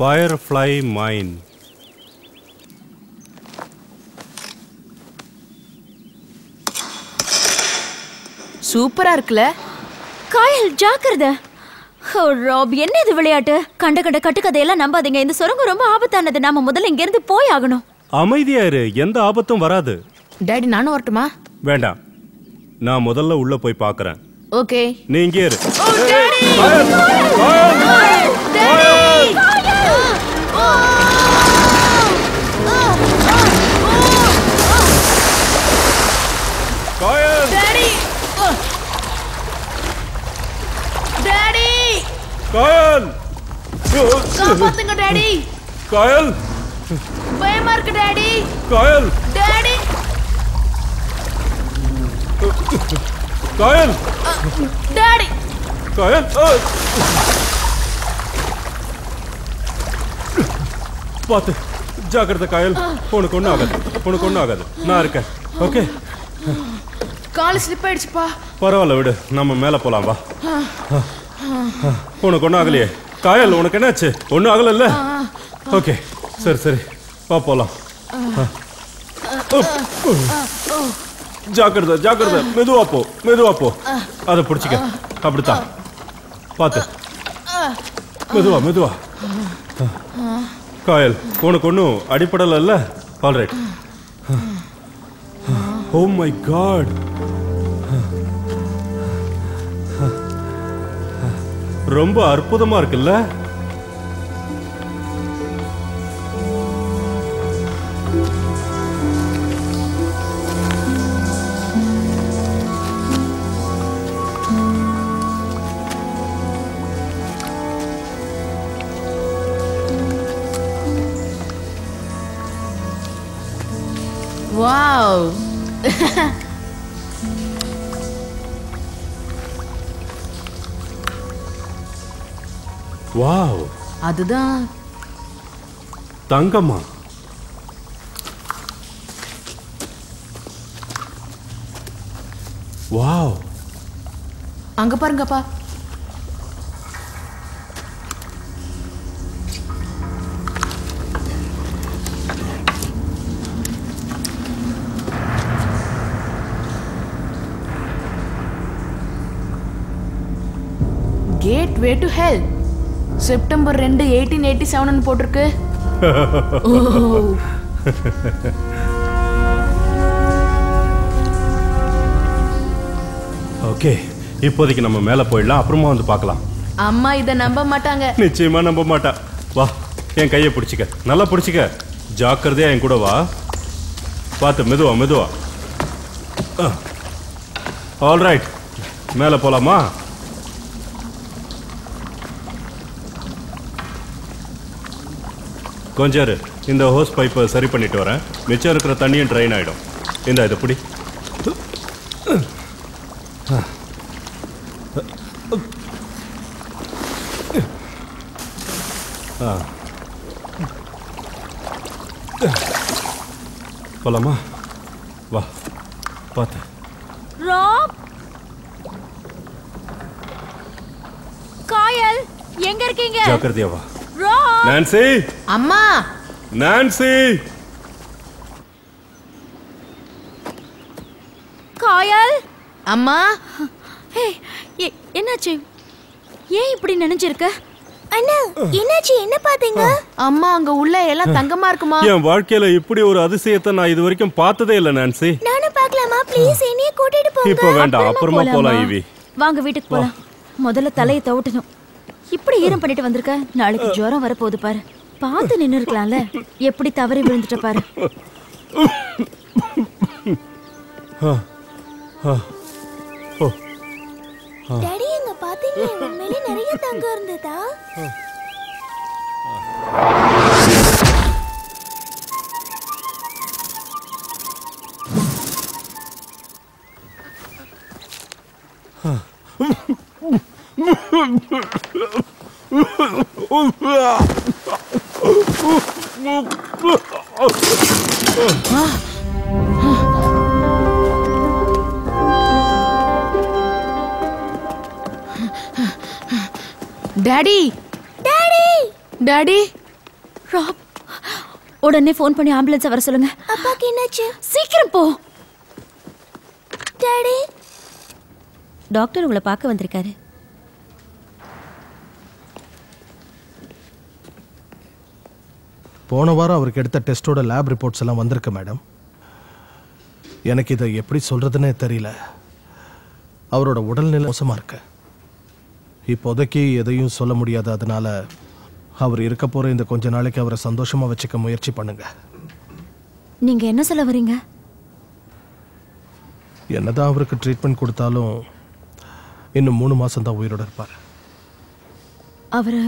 Firefly mine. சூப்பரா இருக்குல்ல? காயல் ஜாக்கிரதை. ஓ ராப், என்ன இது விளையாட்டு? கண்ட கட்டுக்கதையெல்லாம் நம்பாதீங்க. இந்த சுரங்கம் ரொம்ப ஆபத்தானது. நாம முதல்ல இங்க இருந்து போய் ஆகணும். அமைதியா இரு, எந்த ஆபத்தும் வராது. டாடி நானும் வரட்டுமா? வேண்டாம், நான் முதல்ல உள்ள போய் பார்க்கறேன். ஓகே. நீ இங்கே இரு. ஓ டாடி! காயல்! காப்பாத்துங்க டாடி! காயல்! பயமா இருக்கு daddy! Kayal! Daddy! Kayal! Daddy! Kayal! பாத்து, ஜாக்கிரதை காயல். உனக்கு ஒன்றும் ஆகாது, உனக்கு ஒன்றும் ஆகாது. நான் இருக்கேன். ஓகே? கால் ஸ்லிப் ஆயிடுச்சுப்பா. பரவாயில்ல, விடு. நம்ம மேலே போலாம், வா. உனக்கு ஒன்றும் ஆகலையே காயல்? உனக்கு என்னாச்சு? ஒன்றும் ஆகலைல்ல? ஓகே, சரி சரி, வா போலாம். ஜாக்கிரதை ஜாக்கிரதை, மெதுவா போ, மெதுவா போ. அதை பிடிச்சிக்க, அப்படித்தான். பார்த்து, மெதுவா மெதுவா. காயல், உனக்கு ஒன்றும் அடிப்படல? ஆல்ரைட். ஓ மை காட், ரொம்ப அற்புதமா இருக்குல்ல? வாவ்! வாவ், அதுதான் தங்கம்மா. வாவ், அங்க பாருங்கப்பா. Gateway to hell. September 2, 1887 போட்டிருக்கு. ஓகே, இப்போதைக்கு நம்ம மேல போயிடலாம், அப்புறமா வந்து பார்க்கலாம். அம்மா இத நம்ப மாட்டாங்க. நிச்சயமா நம்ப மாட்டா. வா, என் கையை பிடிச்சிக்க, நல்லா பிடிச்சிக்க. ஜாக்கிரதையா என் கூட வா. பார்த்து, மெதுவா மெதுவா. ஆல்ரைட், மேல போலாமா? கொஞ்சம் இரு, இந்த ஹோஸ் பைப்பை சரி பண்ணிட்டு வரேன். மிச்சம் இருக்கிற தண்ணியும் ட்ரைன் ஆயிடும். இந்த இதை பிடி. போலாமா? வா, பார்த்து. ராப், காயல், எங்க இருக்கீங்க? ஜாக்கிரதையா வா. ராப்! நான்சி! அம்மா! நான்சி! காயல்! அம்மா! ஹே, என்னாச்சு? ஏன் இப்படி நினைச்சிருக்க? அண்ணா என்னாச்சு? என்ன பாத்தீங்க? அம்மா அங்க உள்ள எல்லாம் தங்கமா இருக்குமா? என் வாழ்க்கையில இப்படி ஒரு அதிசயத்தை நான் இது வரைக்கும் பார்த்ததே இல்ல நான்சி. நானும் பார்க்கலாமா? ப்ளீஸ் என்னைய கூட்டிட்டு போங்க. இப்போ வேண்டாம், அப்புறமா போலாம் ஈவி. வாங்க வீட்டுக்கு போலாம். முதல்ல தலையை தவட்டணும். இப்படி ஈரம் பண்ணிட்டு வந்திருக்க, நாளைக்கு ஜுரம் வரப்போகுது பாரு. பார்த்து நின்னு இருக்கலாம்ல, எப்படி தவறி விழுந்துட்ட பாரு. டாடி எங்க பாத்தீங்க? உண்மையிலே நிறைய தங்கம் இருந்ததா? டாடி டாடி டாடி ராப், உடனே ஃபோன் பண்ணி ஆம்புலன்ஸை வர சொல்லுங்க. அப்பாக்கு என்னாச்சு? சீக்கிரம் போ. டாடி டாக்டர் உங்களை பார்க்க வந்திருக்காரு. போன வாரம் அவருக்கு எடுத்த டெஸ்டோட லேப் ரிப்போர்ட்ஸ் எல்லாம் வந்திருக்கு மேடம். எனக்கு இதை எப்படி சொல்றதுன்னே தெரியல. அவரோட உடல்நிலை மோசமா இருக்கு. இப்போதைக்கு எதையும் சொல்ல முடியாது. அதனால அவர் இருக்க போற இந்த கொஞ்ச நாளைக்கு அவரை சந்தோஷமா வச்சுக்க முயற்சி பண்ணுங்க. நீங்க என்ன சொல்ல வரீங்க? என்னதான் அவருக்கு ட்ரீட்மெண்ட் கொடுத்தாலும் இன்னும் 3 மாசம் தான் உயிரோட இருப்பார். அவரு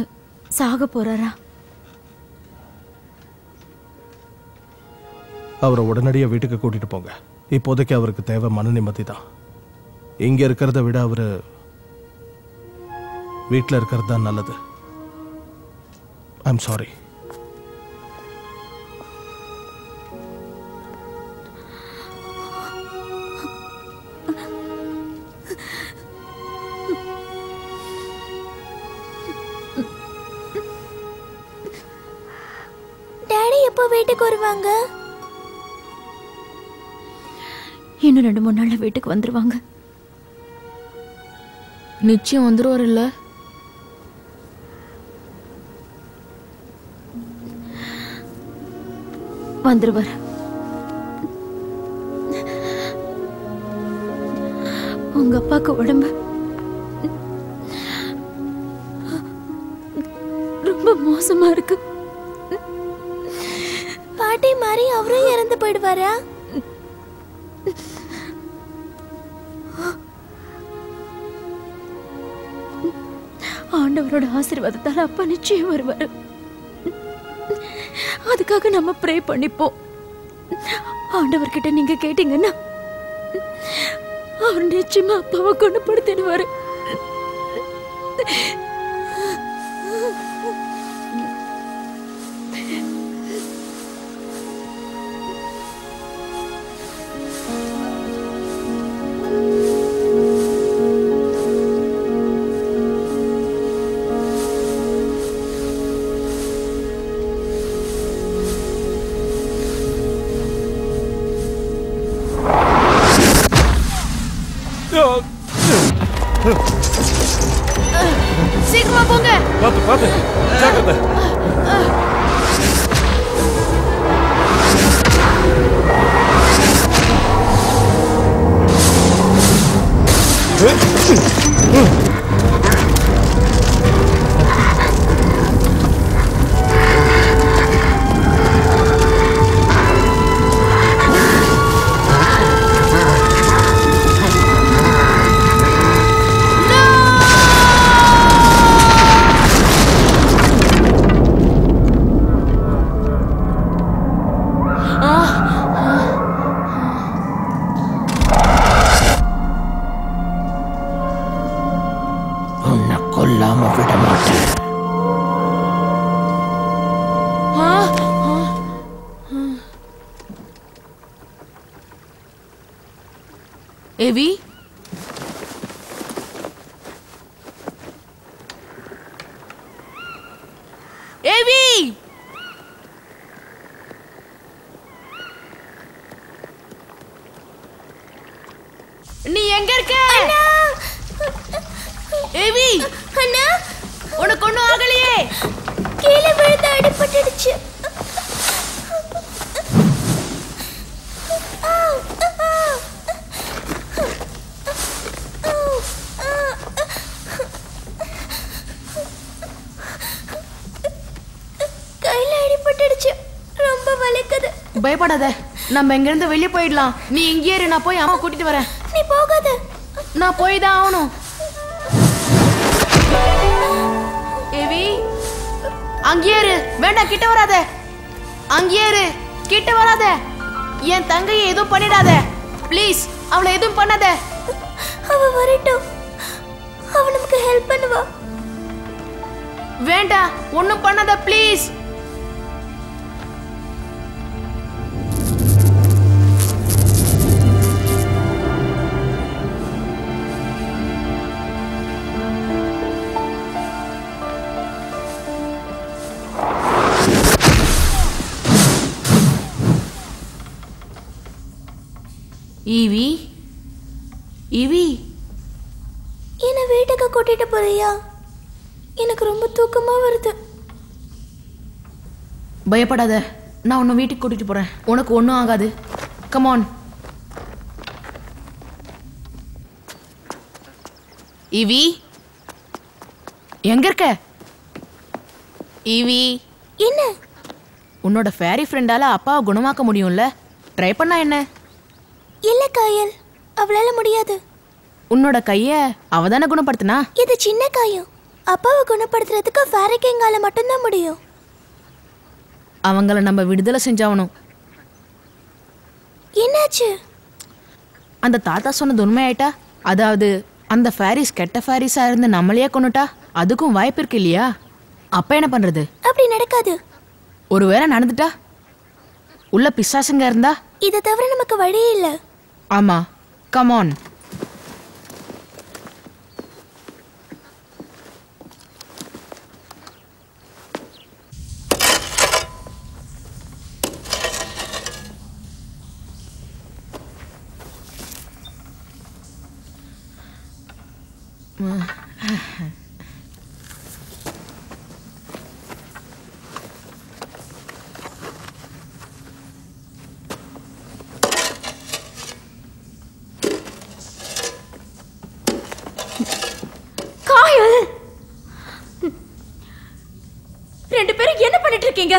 சாக போறாரா? அவரை உடனடியாக வீட்டுக்கு கூட்டிட்டு போங்க. இப்போதைக்கு அவருக்கு தேவை மன நிம்மதி தான். இங்க இருக்கிறத விட அவரு வீட்டில் இருக்கிறது தான் நல்லது. I'm sorry. டாடி எப்போ வீட்டுக்கு வருவாங்க? இன்னும் 2-3 நாள்ல வீட்டுக்கு வந்துருவாங்க. நிச்சயம் வந்துருவார் இல்ல? வந்துருவார். உங்க அப்பாக்கு உடம்பு ரொம்ப மோசமா இருக்கு. பாட்டி மாதிரி அவரும் இறந்து போயிடுவாரா? ஆண்டவரோட ஆசீர்வாதத்தால அப்பா நிச்சயம் வருவாரு. அதுக்காக நம்ம ப்ரே பண்ணிப்போம். ஆண்டவர்கிட்ட நீங்க கேட்டீங்கன்னா அவர் நிச்சயமா அப்பாவை குணப்படுத்திடுவாரு. சீக்கிரமா போங்க. பாத்து பாத்து, ஜாக்கிரதை. ஏவி, ஏவி, நீ எங்க இருக்க? அண்ணா! ஏவி, அண்ணா! கீழே விழுந்து அடிபட்டுடுச்சு. கையில அடிபட்டுடுச்சு. ரொம்ப வலிக்குது. பயப்படாத, நம்ம இங்க இருந்து வெளியே போயிடலாம். நீ இங்கே இரு, நான் போய் அம்மா கூட்டிட்டு வரேன். நீ போகாத. நான் போய் தான் ஆகணும். ஏவி, அங்கேயே இரு. வேண்டாம், கிட்ட வராத. அங்கேயே இரு, கிட்ட வராத. என் தங்கையை எதுவும் பண்ணிடாத ப்ளீஸ். அவளை எதுவும் பண்ணாத. அவ வரட்டும், அவ நமக்கு ஹெல்ப் பண்ணுவா. வேண்டாம், ஒண்ணும் பண்ணாத ப்ளீஸ். ஈவி, ஈவி, என்ன வீட்டுக்கு கூட்டிட்டு போறியா? எனக்கு ரொம்ப தூக்கமா வருது. பயப்படாத, நான் உன்னை வீட்டுக்கு கூட்டிட்டு போறேன். உனக்கு ஒன்றும் ஆகாது. Come on. ஈவி, எங்க இருக்க? ஈவி, என்ன? உன்னோட ஃபேரி ஃப்ரெண்டால அப்பாவை குணமாக்க முடியும்ல? ட்ரை பண்ணா என்ன? இல்ல காயல், அவளால முடியாது. உன்னோட கைய அவதானே குணப்படுத்தினா? இது சின்ன காயம். அப்பாவை குணப்படுத்துறதுக்கு ஃபேரி கிங்கால மட்டும்தான் முடியும். அவங்கள நம்ம விடுதலை செஞ்சாவணும். என்னாச்சு? அந்த தாத்தா சொன்னது உண்மையாயிட்டா? அதாவது அந்த ஃபேரிஸ் கெட்ட ஃபேரிஸா இருந்து நம்மளையே கொண்டுட்டா? அதுக்கும் வாய்ப்பு இருக்கு இல்லையா? அப்ப என்ன பண்றது? அப்படி நடக்காது. ஒருவேளை நடந்துட்டா? உள்ள பிசாசுங்க இருந்தா? இதை தவிர நமக்கு வழி இல்ல. ஆமா, கம் ஆன். ரெண்டு பேரும் என்ன பண்ணிட்டு இருக்கீங்க?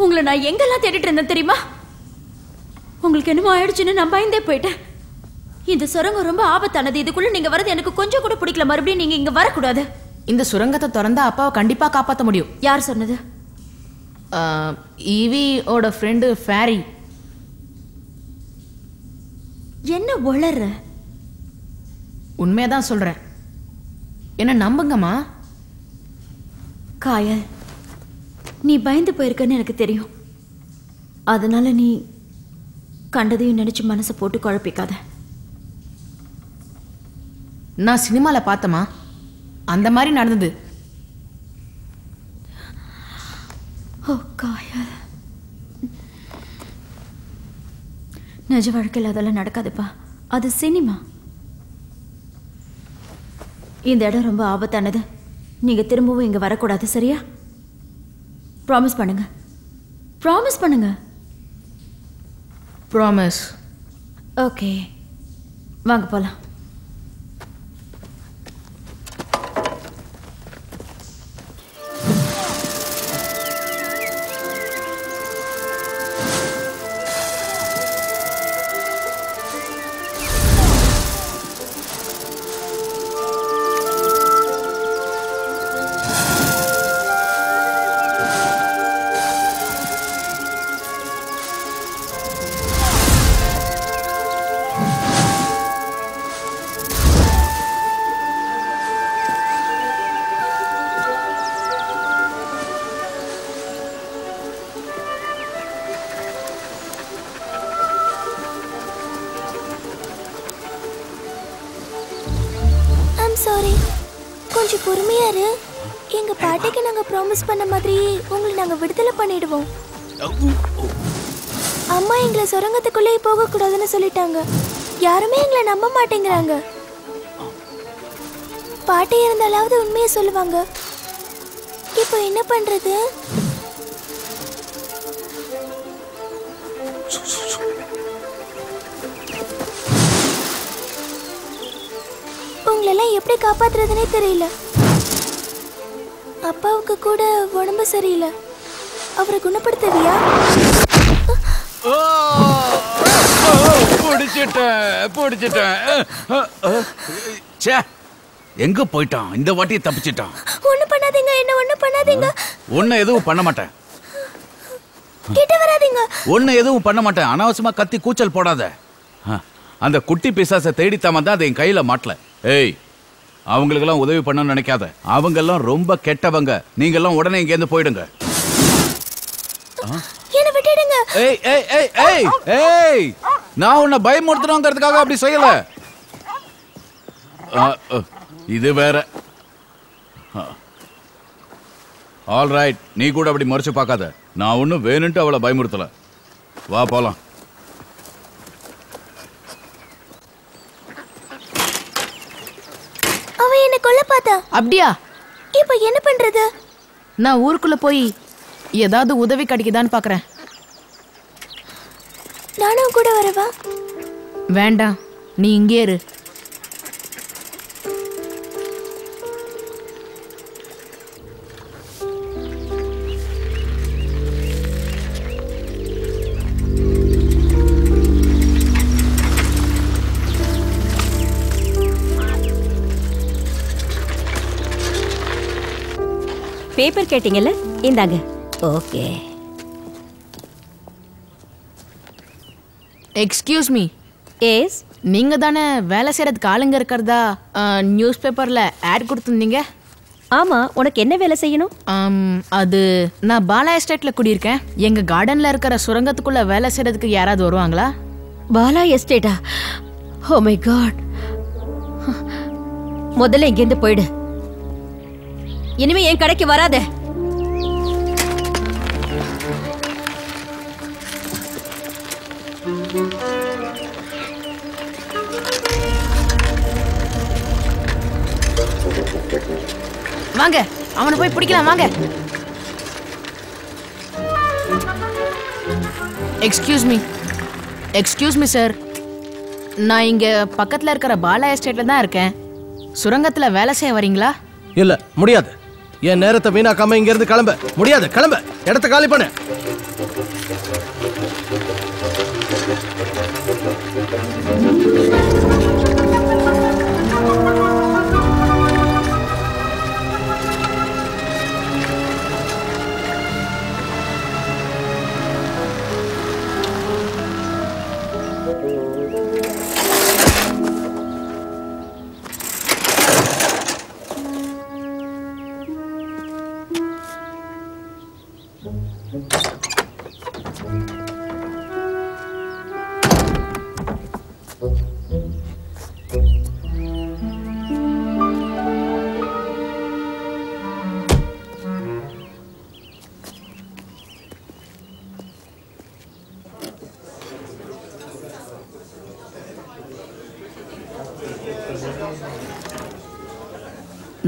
உங்களை நான் எங்கெல்லாம் தேடிட்டு இருந்தேன் தெரியுமா? உங்களுக்கு என்னமோ ஆயிடுச்சுன்னு நான் பயந்தே போயிட்டேன். இந்த சுரங்கம் ரொம்ப ஆபத்தானது. இதுக்குள்ள நீங்க வரது எனக்கு கொஞ்சம் கூட பிடிக்கல. மறுபடியும் நீங்க இங்க வரக்கூடாது. இந்த சுரங்கத்தை திறந்தா அப்பாவை கண்டிப்பா காப்பாற்ற முடியும். யார் சொன்னது? ஈவியோட ஃப்ரெண்டு ஃபேரி. என்ன உளற? உண்மையதான் சொல்றேன், என்ன நம்புங்கம்மா. காயல், நீ பயந்து போயிருக்கன்னு எனக்கு தெரியும். அதனால நீ கண்டதையும் நினைச்சு மனசை போட்டு குழப்பிக்காத. நான் சினிமால பார்த்தமா, அந்த மாதிரி நடந்தது. ஓ காயல், நிஜ வாழ்க்கையில் அதெல்லாம் நடக்காதுப்பா. அது சினிமா. இந்த இடம் ரொம்ப ஆபத்தானது. நீங்க திரும்பவும் இங்க வரக்கூடாது, சரியா? ப்ராமிஸ் பண்ணுங்க. ப்ராமிஸ் பண்ணுங்க. ப்ராமிஸ். ஓகே, வாங்க போலாம். சாரி, கொஞ்சம் பொறுமையா இரு. எங்க பாட்டிக்கு நாங்க ப்ராமிஸ் பண்ண மாதிரியே உங்களை நாங்க விடுதலை பண்ணிடுவோம். அம்மா எங்களை சுரங்கத்துக்குள்ளே போக கூடாதுன்னு சொல்லிட்டாங்க. யாருமே எங்களை நம்ப மாட்டேங்கிறாங்க. பாட்டி இருந்தாலாவது உண்மையை சொல்லுவாங்க. இப்போ என்ன பண்றது? உங்களெல்லாம் எப்படி காப்பாத்துறதுனே தெரியல. அப்பாவுக்கு கூட உடம்பு சரியில்லை. அவரை குணப்படுத்துவியா? எங்க போயிட்டான்? இந்த வாட்டியை தப்பிச்சிட்டான். ஒண்ணு பண்ணாதீங்க, என்ன ஒண்ணு பண்ணாதீங்க. ஒண்ணு எதுவும் பண்ண மாட்டேன். கிட்ட வராதீங்க. ஒண்ணு எதுவும் பண்ண மாட்டேன். அனாவசியமா கத்தி கூச்சல் போடாத. அந்த குட்டி பிசாசை தேடித்தாம தான் அதை என் கையில மாட்டல. ஏய், அவங்களுக்கெல்லாம் உதவி பண்ணணும்னு நினைக்காத. அவங்க எல்லாம் ரொம்ப கெட்டவங்க. நீங்க எல்லாம் உடனே இங்க இருந்து போயிடுங்க. என்ன விட்டுடுங்க. ஏய் ஏய் ஏய் ஏய் ஏய், நான் உன்னை பயமுறுத்தணுங்கிறதுக்காக அப்படி செய்யல. இது வேற. ஆல் ரைட், நீ கூட அப்படி மறைச்சு பார்க்காத. நான் ஒன்னும் வேணும்ட்டு அவளை பயமுறுத்தல. வா போலாம். அவன் என்ன கொல்ல பார்த்தா. அப்படியா? இப்போ என்ன பண்றது? நான் ஊருக்குள்ள போய் ஏதாவது உதவி கிடைக்குதான்னு பாக்குறேன். நானும் கூட வரவா? வேண்டாம், நீ இங்கே இரு. பேப்பர் கேட்டீங்கல்ல, இந்தாங்க. ஓகே. Excuse me. எஸ். நீங்க தானே வேலை செய்யறதுக்கு ஆளுங்க இருக்கிறதா நியூஸ் பேப்பர்ல ஆட் கொடுத்துருந்தீங்க? ஆமா, உனக்கு என்ன வேலை செய்யணும்? அது நான் பாலா எஸ்டேட்ல குடியிருக்கேன். எங்க கார்டன்ல இருக்கிற சுரங்கத்துக்குள்ள வேலை செய்யறதுக்கு யாராவது வருவாங்களா? பாலா எஸ்டேட்டா? Oh my god. முதல்ல இங்கேருந்து போயிடு. இனிமே என் கடைக்கு வராத. வாங்க, அவனை போய் பிடிக்கலாம். வாங்க. Excuse me sir. நான் இங்க பக்கத்துல இருக்கிற பாலா எஸ்டேட்ல தான் இருக்கேன். சுரங்கத்துல வேலை செய்ய வரீங்களா? இல்ல, முடியாது. என் நேரத்தை வீணாக்காம இங்க இருந்து கிளம்ப. முடியாது, கிளம்ப. இடத்த காலி பண்ணு.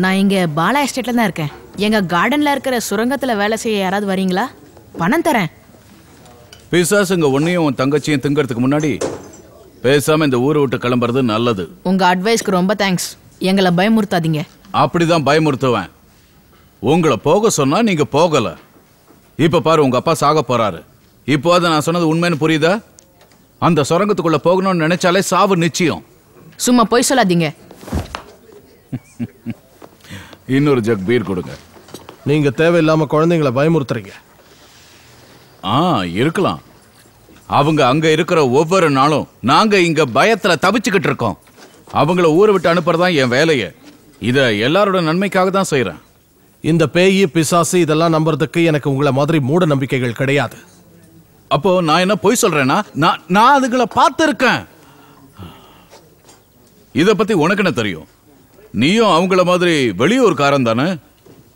நான் இங்க பாலா எஸ்டேட்ல தான் இருக்கேன். எங்க கார்டன்ல இருக்கிற சுரங்கத்துல வேலை செய்ய யாராவது வரீங்களா? பணம் தரேன். பிசாசுங்க உன்னையும் உன் தங்கச்சியும் திங்கிறதுக்கு முன்னாடி பேசாம இந்த ஊரை விட்டு கிளம்புறது நல்லது. உங்க அட்வைஸ்க்கு ரொம்ப தேங்க்ஸ். எங்களை பயமுறுத்தாதீங்க. அப்படிதான் பயமுறுத்துவேன். உங்களை போக சொன்னா நீங்க போகல. இப்ப பாரு, உங்க அப்பா சாக போறாரு. இப்போ அதை நான் சொன்னது உண்மைன்னு புரியுதா? அந்த சுரங்கத்துக்குள்ள போகணும்னு நினைச்சாலே சாவு நிச்சயம். சும்மா போய் சொல்லாதீங்க. இன்னொரு ஜக் பீர் கொடுங்க. நீங்க தேவையில்லாம குழந்தைங்களை பயமுறுத்துறீங்க. இருக்கலாம். அவங்க அங்க இருக்கிற ஒவ்வொரு நாளும் நாங்க இங்க பயத்துல தவிச்சுக்கிட்டு இருக்கோம். அவங்கள ஊரை விட்டு அனுப்புறதான் என் வேலையை. இத எல்லாரோட நன்மைக்காக தான் செய்யறேன். இந்த பேய் பிசாசு இதெல்லாம் நம்புறதுக்கு எனக்கு உங்களை மாதிரி மூட நம்பிக்கைகள் கிடையாது. அப்போ நான் என்ன பொய் சொல்றேன்னா? நான் அதுகளை பார்த்திருக்கேன். இத பத்தி உனக்கு என்ன தெரியும்? நீயும் அவங்கள மாதிரி வெளியூர்காரன் தானே?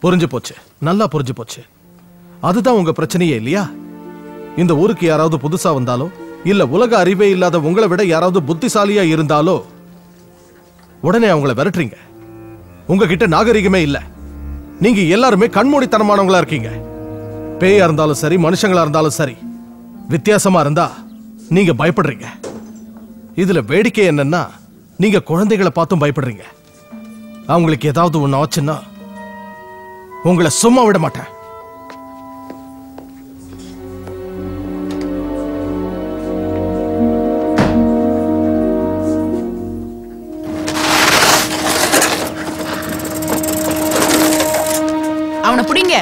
புரிஞ்சு போச்சு, நல்லா புரிஞ்சு போச்சு. அதுதான் உங்க பிரச்சனையே இல்லையா? இந்த ஊருக்கு யாராவது புதுசா வந்தாலோ, இல்ல உலக அறிவே இல்லாத உங்களை விட யாராவது புத்திசாலியா இருந்தாலோ உடனே அவங்கள விரட்டுறீங்க. உங்ககிட்ட நாகரிகமே இல்ல. நீங்க எல்லாருமே கண்மூடித்தனமானவங்களா இருக்கீங்க. பேயா இருந்தாலும் சரி, மனுஷங்களா இருந்தாலும் சரி, வித்தியாசமா இருந்தா நீங்க பயப்படுறீங்க. இதுல வேடிக்கை என்னன்னா, நீங்க குழந்தைகளை பார்த்தும் பயப்படுறீங்க. அவங்களுக்கு ஏதாவது ஒண்ணு ஆச்சுன்னா உங்களை சும்மா விட மாட்டேன். அவனை பிடிங்க.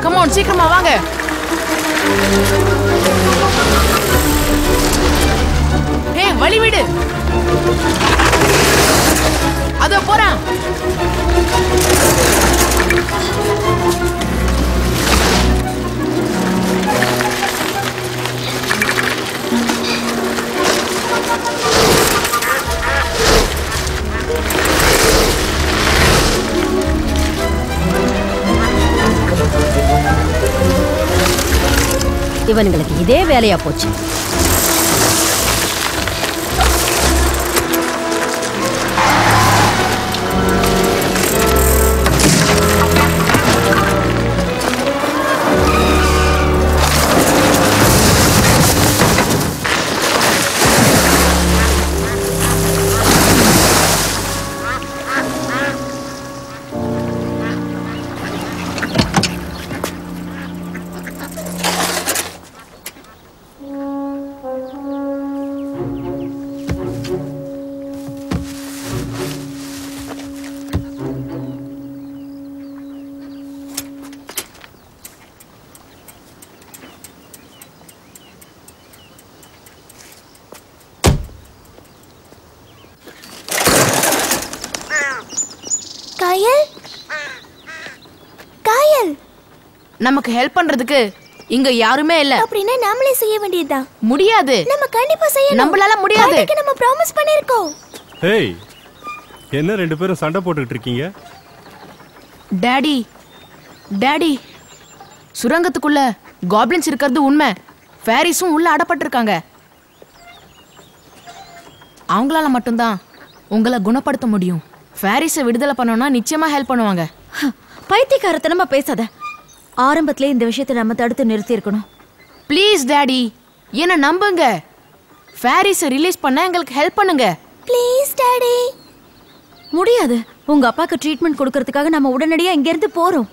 கமான், சீக்கிரமா வாங்க. வழி விடு. அதோ போறான். இவனுங்களுக்கு இதே வேலையா போச்சு. நமக்கு ஹெல்ப் பண்றதுக்கு இங்க யாருமே இல்ல. அப்படினா நாமளே செய்ய வேண்டியதுதான். முடியாது. நம்ம கண்டிப்பா செய்யணும். நம்மளால முடியாது. அதுக்கு நம்ம ப்ராமிஸ் பண்ணிருக்கோம். ஹேய், என்ன ரெண்டு பேரும் சண்டை போட்டுட்டு இருக்கீங்க? டாடி, டாடி, சுரங்கத்துக்குள்ள காப்ளின்ஸ் இருக்கிறது உண்மை. ஃபேரிஸும் உள்ள அடப்பட்டிருக்காங்க. அவங்களால மட்டும்தான் உங்களை குணப்படுத்த முடியும். ஃபேரிஸை விடுதலை பண்ணோம்னா நிச்சயமா ஹெல்ப் பண்ணுவாங்க. பைத்தியக்காரத்தனமா பேசாத. ஆரம்பத்திலே இந்த விஷயத்தை நம்ம தடுத்து நிறுத்தி இருக்கணும். ப்ளீஸ் டாடி, என்ன நம்புங்க. ஃபேரிஸை ரிலீஸ் பண்ண எங்களுக்கு ஹெல்ப் பண்ணுங்க. Please daddy. முடியாது. உங்க அப்பாக்கு ட்ரீட்மெண்ட் கொடுக்கறதுக்காக நம்ம உடனடியா இங்க இருந்து போறோம்.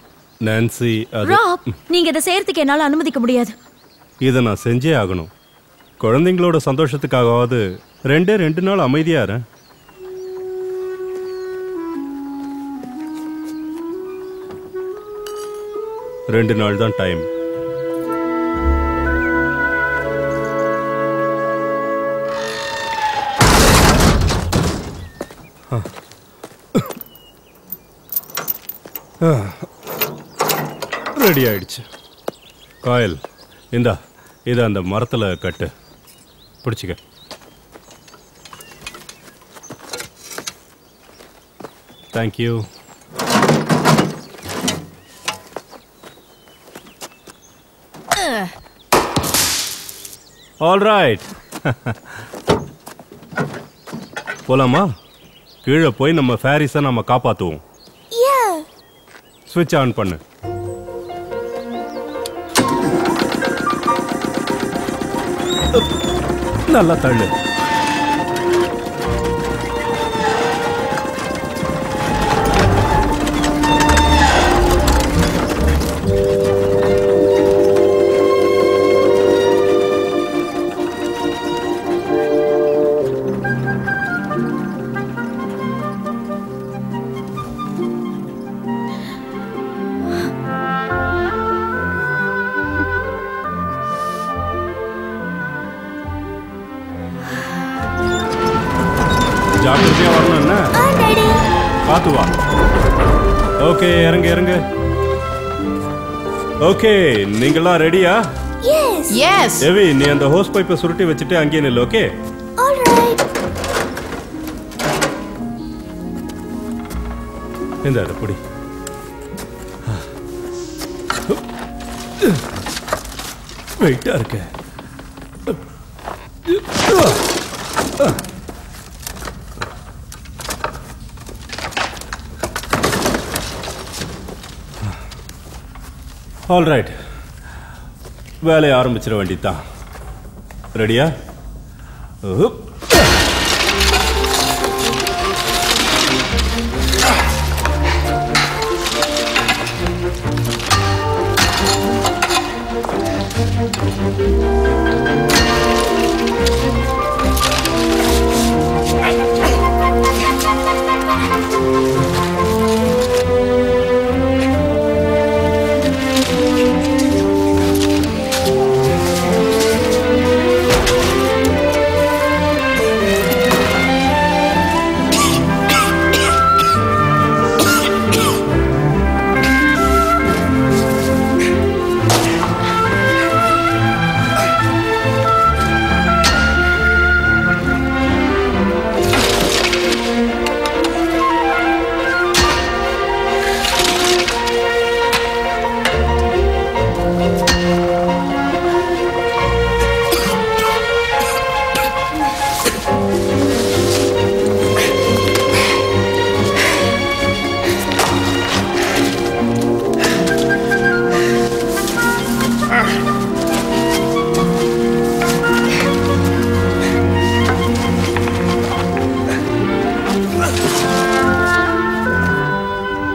நான்சி, ராப், நீங்க இதை செய்யறதுக்கு என்னால அனுமதிக்க முடியாது. இதை நான் செஞ்சே ஆகணும். குழந்தைங்களோட சந்தோஷத்துக்காகவாவது 2 நாள் அமைதியா இரு. ரெண்டு நாள் தான் டைம். ரெடி ஆயிடுச்சு. காயல், இந்தா இதை அந்த மரத்தில் கட்டு. பிடிச்சிக்க. தேங்க்யூ. All right. போலாமா? கீழே போய் நம்ம ஃபேரிஸை நம்ம காப்பாற்றுவோம். ஸ்விட்ச் ஆன் பண்ணு. நல்லா தள்ளு. ஜாக்கிரதையா வரணும். என்ன பார்த்து வா. ஓகே, இறங்கு இறங்கு. ஓகே, நீங்களாம் ரெடியா? எஸ் எஸ் எவி நீ அந்த ஹோஸ் பைப்பை சுருட்டி வச்சுட்டு அங்கேயே நில்லு ஓகே ஆல்ரைட். இந்த புடி வெயிட்டா இருக்கு. ஆல்ரைட் வேலையை ஆரம்பிச்சிட வேண்டியதுதான். ரெடியா?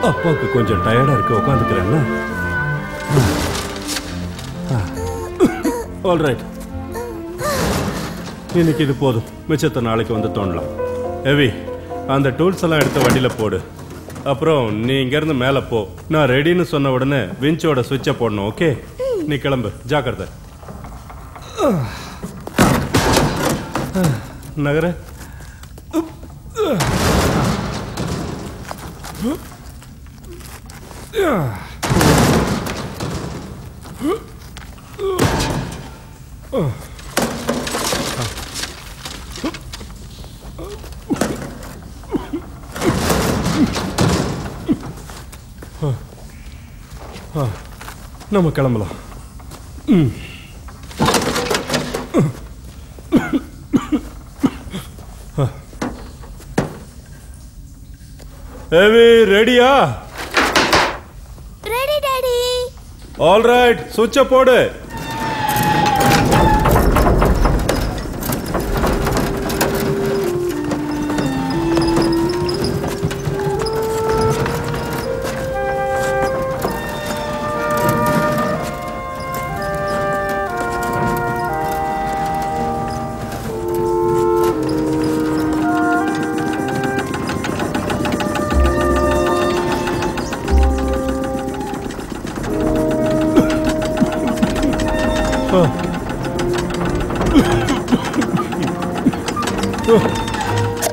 அப்பாவுக்கு கொஞ்சம் டயர்டா இருக்கு, உட்காந்துக்கிறேன்னா. ஆல்ரைட் இன்னைக்கு இது போதும், மிச்சத்தை நாளைக்கு வந்து தோணலாம். எவி அந்த டூல்ஸ் எல்லாம் எடுத்து வண்டியில போடு. அப்புறம் நீ இங்கேருந்து மேலே போ. நான் ரெடின்னு சொன்ன உடனே விஞ்சோட சுவிட்சை போடணும் ஓகே? நீ கிளம்பு, ஜாக்கிரதை. நகர நம்ம கிளம்பலாம். ஹெவி ரெடியா? Ready daddy. ஆல்ரைட் சுவிட்சை போடு.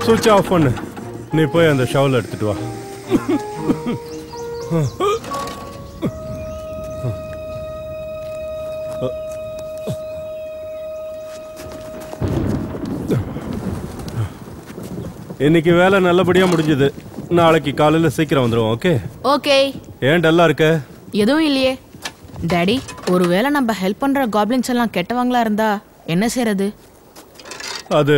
சுவிட்ச் ஆஃப் பண்ணு. நீ போய் அந்த ஷவல் எடுத்துட்டு வா. இன்னைக்கு வேலை நல்லபடியா முடிஞ்சது. நாளைக்கு காலையில சீக்கிரம் வந்துடும் ஓகே? ஓகே. ஏன் டல்லா இருக்க? எதுவும் இல்லையே டாடி. ஒருவேளை நம்ம ஹெல்ப் பண்ற காப்ளின்ஸ் எல்லாம் கெட்டவங்களா இருந்தா என்ன செய்யறது? அது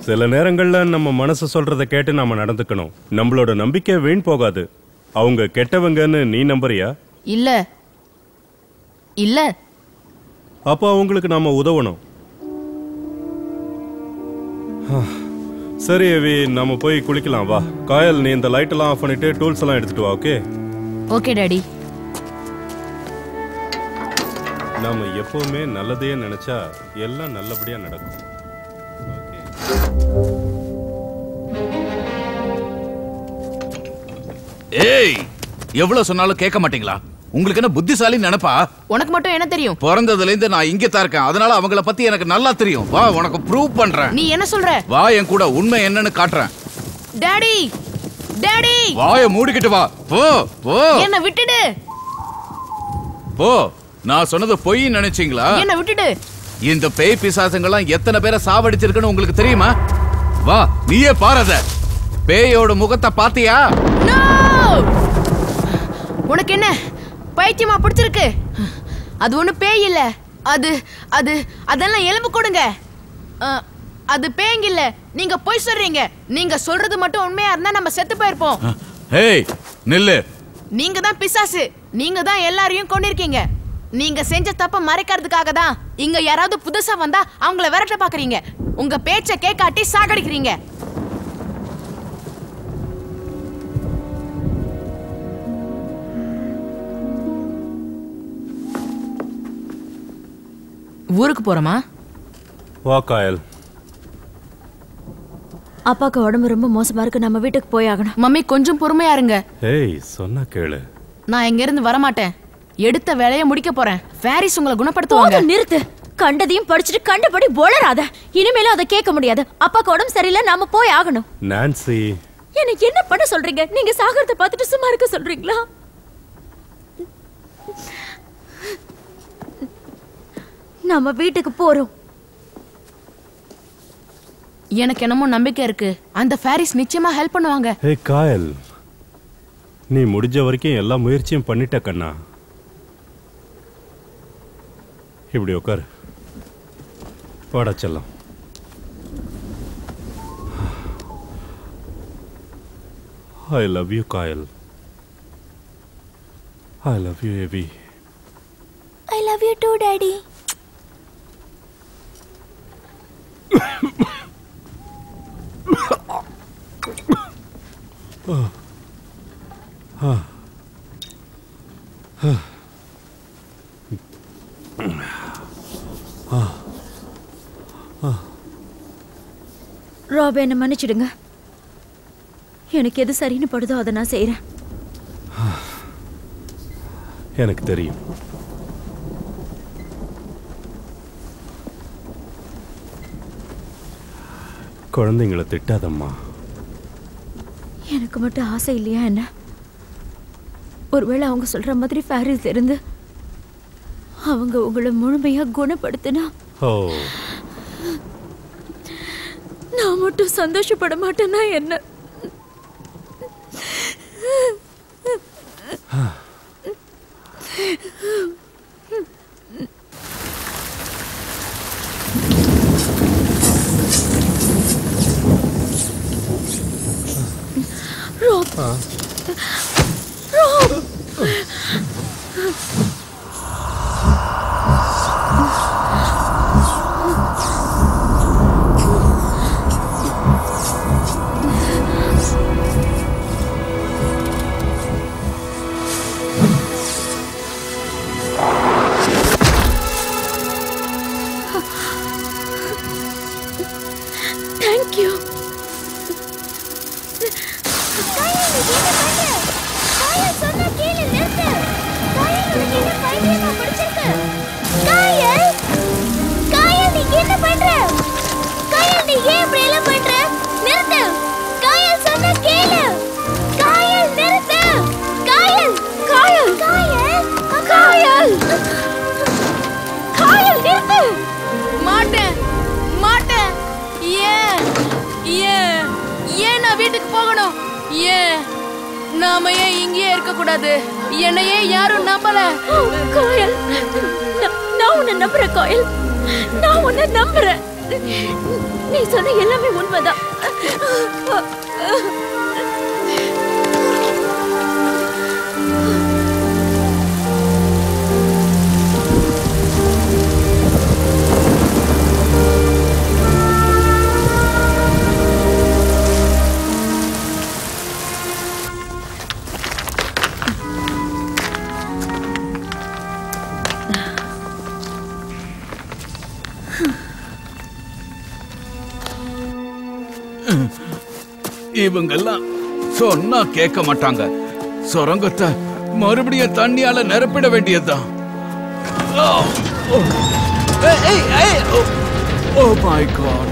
சில நேரங்கள்ல நம்ம மனசு சொல்றத கேட்டு நாம நடந்துக்கணும். நம்மளோட நம்பிக்கை வீண் போகாது. அவங்க கெட்டவங்கன்னு நீ நம்புறியா? இல்ல இல்ல. அப்போ அவங்களுக்கு நாம உதவணும். சரி எவி, நாம போய் குளிக்கலாம் வா. காயல் நீ இந்த லைட் எல்லாம் ஆஃப் பண்ணிட்டு டூல்ஸ் எல்லாம் எடுத்துட்டு வா ஓகே? Okay daddy. நாம எப்பவுமே நல்லதையே நினைச்சா எல்லாம் நல்லபடியா நடக்கும். ஏய், எவ்வளவு சொன்னாலும் கேட்க மாட்டீங்களா? உங்களுக்கு என்ன புத்திசாலி நினைப்பா? உனக்கு மட்டும் என்ன தெரியும்? பிறந்ததுல இருந்து நான் இங்க தான் இருக்கேன், அதனால அவங்கள பத்தி எனக்கு நல்லா தெரியும். வா, உனக்கு ப்ரூவ் பண்றேன். நீ என்ன சொல்ற? வா, என் கூட உண்மை என்னன்னு காட்டுறேன். டாடி டாடி வாயை மூடிக்கிட்டு வா. போ போ. என்ன விட்டுடு. போ நான் சொன்னது பொய் நினைச்சீங்களா? என்ன விட்டுடு. இந்த பேய் பிசாசுங்கெல்லாம் எத்தனை பேரை சாவடிச்சிருக்குன்னு உங்களுக்கு தெரியுமா? வா நீயே பாரத. பேயோட முகத்தை பாத்தியா? உனக்கு என்ன பைத்தியமா பிடிச்சிருக்கு? அது ஒண்ணு பேய் இல்ல. அது அது அதெல்லாம் எலும்பு கொடுங்க. அது பேய்ங்க இல்ல. நீங்க போய் சொல்றீங்க. நீங்க சொல்றது மட்டும் உண்மையா இருந்தா நம்ம செத்து போயிருப்போம். ஏய் நில்லு. நீங்க தான் பிசாசு. நீங்க தான் எல்லாரையும் கொன்னிருக்கீங்க. நீங்க செஞ்ச தப்ப மறைக்கிறதுக்காக தான் இங்க யாராவது புதுசா வந்தா அவங்கள விரட்ட பாக்குறீங்க. உங்க பேச்ச கேட்காட்டி சாகடிக்கிறீங்க. ஊருக்கு போறோமா? வா காயல். அப்பாக்கு உடம்பு ரொம்ப மோசமா இருக்கு, நம்ம வீட்டுக்கு போய் ஆகணும். மம்மி கொஞ்சம் பொறுமையா இருங்க. ஏய் சொன்னா கேளு. நான் இங்க இருந்து வர மாட்டேன். எடுத்த வேலையை முடிக்க போறேன். ஃபேரிஸ் உங்களை குணப்படுத்துவாங்க. நிறுத்து. கண்டதையும் படிச்சுட்டு கண்டபடி போலராத. இனிமேல அதை கேட்க முடியாது. அப்பாக்கு உடம்பு சரியில்லை, நாம போய் ஆகணும். நான்சி, எனக்கு என்ன பண்ண சொல்றீங்க? நீங்க சாகரத்தை பார்த்துட்டு சும்மா இருக்க சொல்றீங்களா? நம்ம வீட்டுக்கு போறோம். எனக்கு என்னமோ நம்பிக்கை இருக்கு. அந்த ஃபேரிஸ் நிச்சயமா ஹெல்ப் பண்ணுவாங்க. ஏய் காயல், நீ முடிஞ்ச வரைக்கும் எல்லா முயற்சியும் பண்ணிட்ட கண்ணா. இப்படி உட்காரு. வாடா செல்லம். I love you Kayal. I love you Evie. I love you too, Daddy. Rob, என்ன மன்னிச்சிடுங்க. எனக்கு எது சரின்னு படுதோ அதை நான் செய்யறேன். எனக்கு தெரியும். குழந்தைங்களை திட்டாதம்மா. எனக்கு மட்டும் ஆசை இல்லையா என்ன? ஒருவேளை அவங்க சொல்ற மாதிரி ஃபேரிஸ் இருந்து அவங்க உங்களை முழுமையா குணப்படுத்தினா நான் மட்டும் சந்தோஷப்பட மாட்டேன்னா என்ன? நாம ஏன் இங்கேயே இருக்க கூடாது? என்னையே யாரும் நம்பல. கோயல், நான் உன்னை நம்புறேன் கோயல். நான் உன்னை நம்புறேன். நீ சொன்ன எல்லாமே உண்மைதான். இவங்கெல்லாம் சொன்னா கேட்க மாட்டாங்க. சுரங்கத்தை மறுபடியும் தண்ணியால நிரப்பிட வேண்டியதுதான். Oh my God.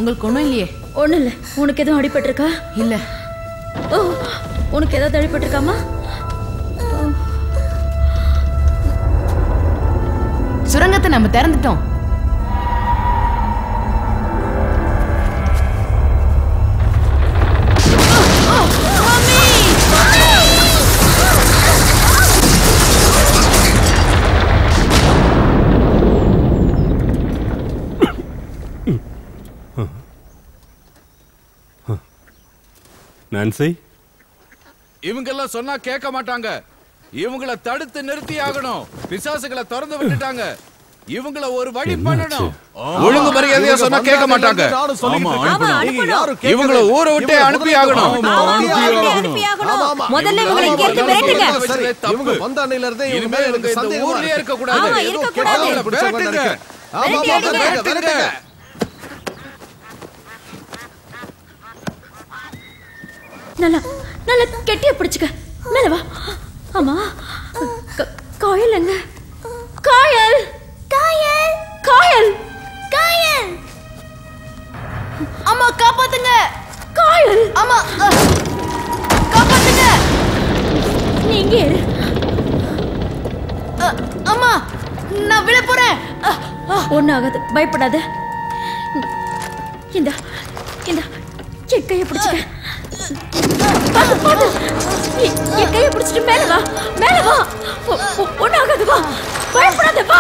உங்களுக்கு ஒண்ணும் இல்லையே? ஒண்ணும் இல்ல. உனக்கு எதுவும் அடிபட்டிருக்கா? இல்ல. ஓ, உனக்கு ஏதாவது அடிபட்டிருக்காமா? சுரங்கத்தை நம்ம திறந்துட்டோம். நான்சி, இவங்கெல்லாம் சொன்னா கேட்க மாட்டாங்க. இவங்களை தடுத்து நிறுத்தி ஆகணும். பிசாசுகளை திறந்து விட்டுட்டாங்க. இவங்கள ஒரு வழி பண்ணணும். ஒழுங்கு மரியாதையா சொன்னா கேட்க மாட்டாங்க. இவங்கள ஊரை விட்டு அனுப்பி ஆகணும். முதல்ல இவங்களை இங்க இருந்து விரட்டுங்க. இவங்க வந்த அன்னையில இருந்தே இவங்க மேல எனக்கு சந்தேகமா ஊர்லயே இருக்க கூடாது. நல்லா நல்லா கெட்டியா பிடிச்சுக்க. மேல வா. ஆமா, காயல் எங்க? காயல், காயல், காயல், காயல். அம்மா காப்பாத்துங்க. காயல். அம்மா காப்பாத்துங்க. நீ இங்கே இரு. அம்மா நான் விழ போறேன். ஒன்னும் ஆகாது, பயப்படாத. இந்த இந்த என் கையை பிடிச்சுக்க. பாத்து பாத்து, என் கையை பிடிச்சிட்டு மேல வா, மேல வா. ஒன்னும் ஆகாது, வா, பயப்படாத, வா.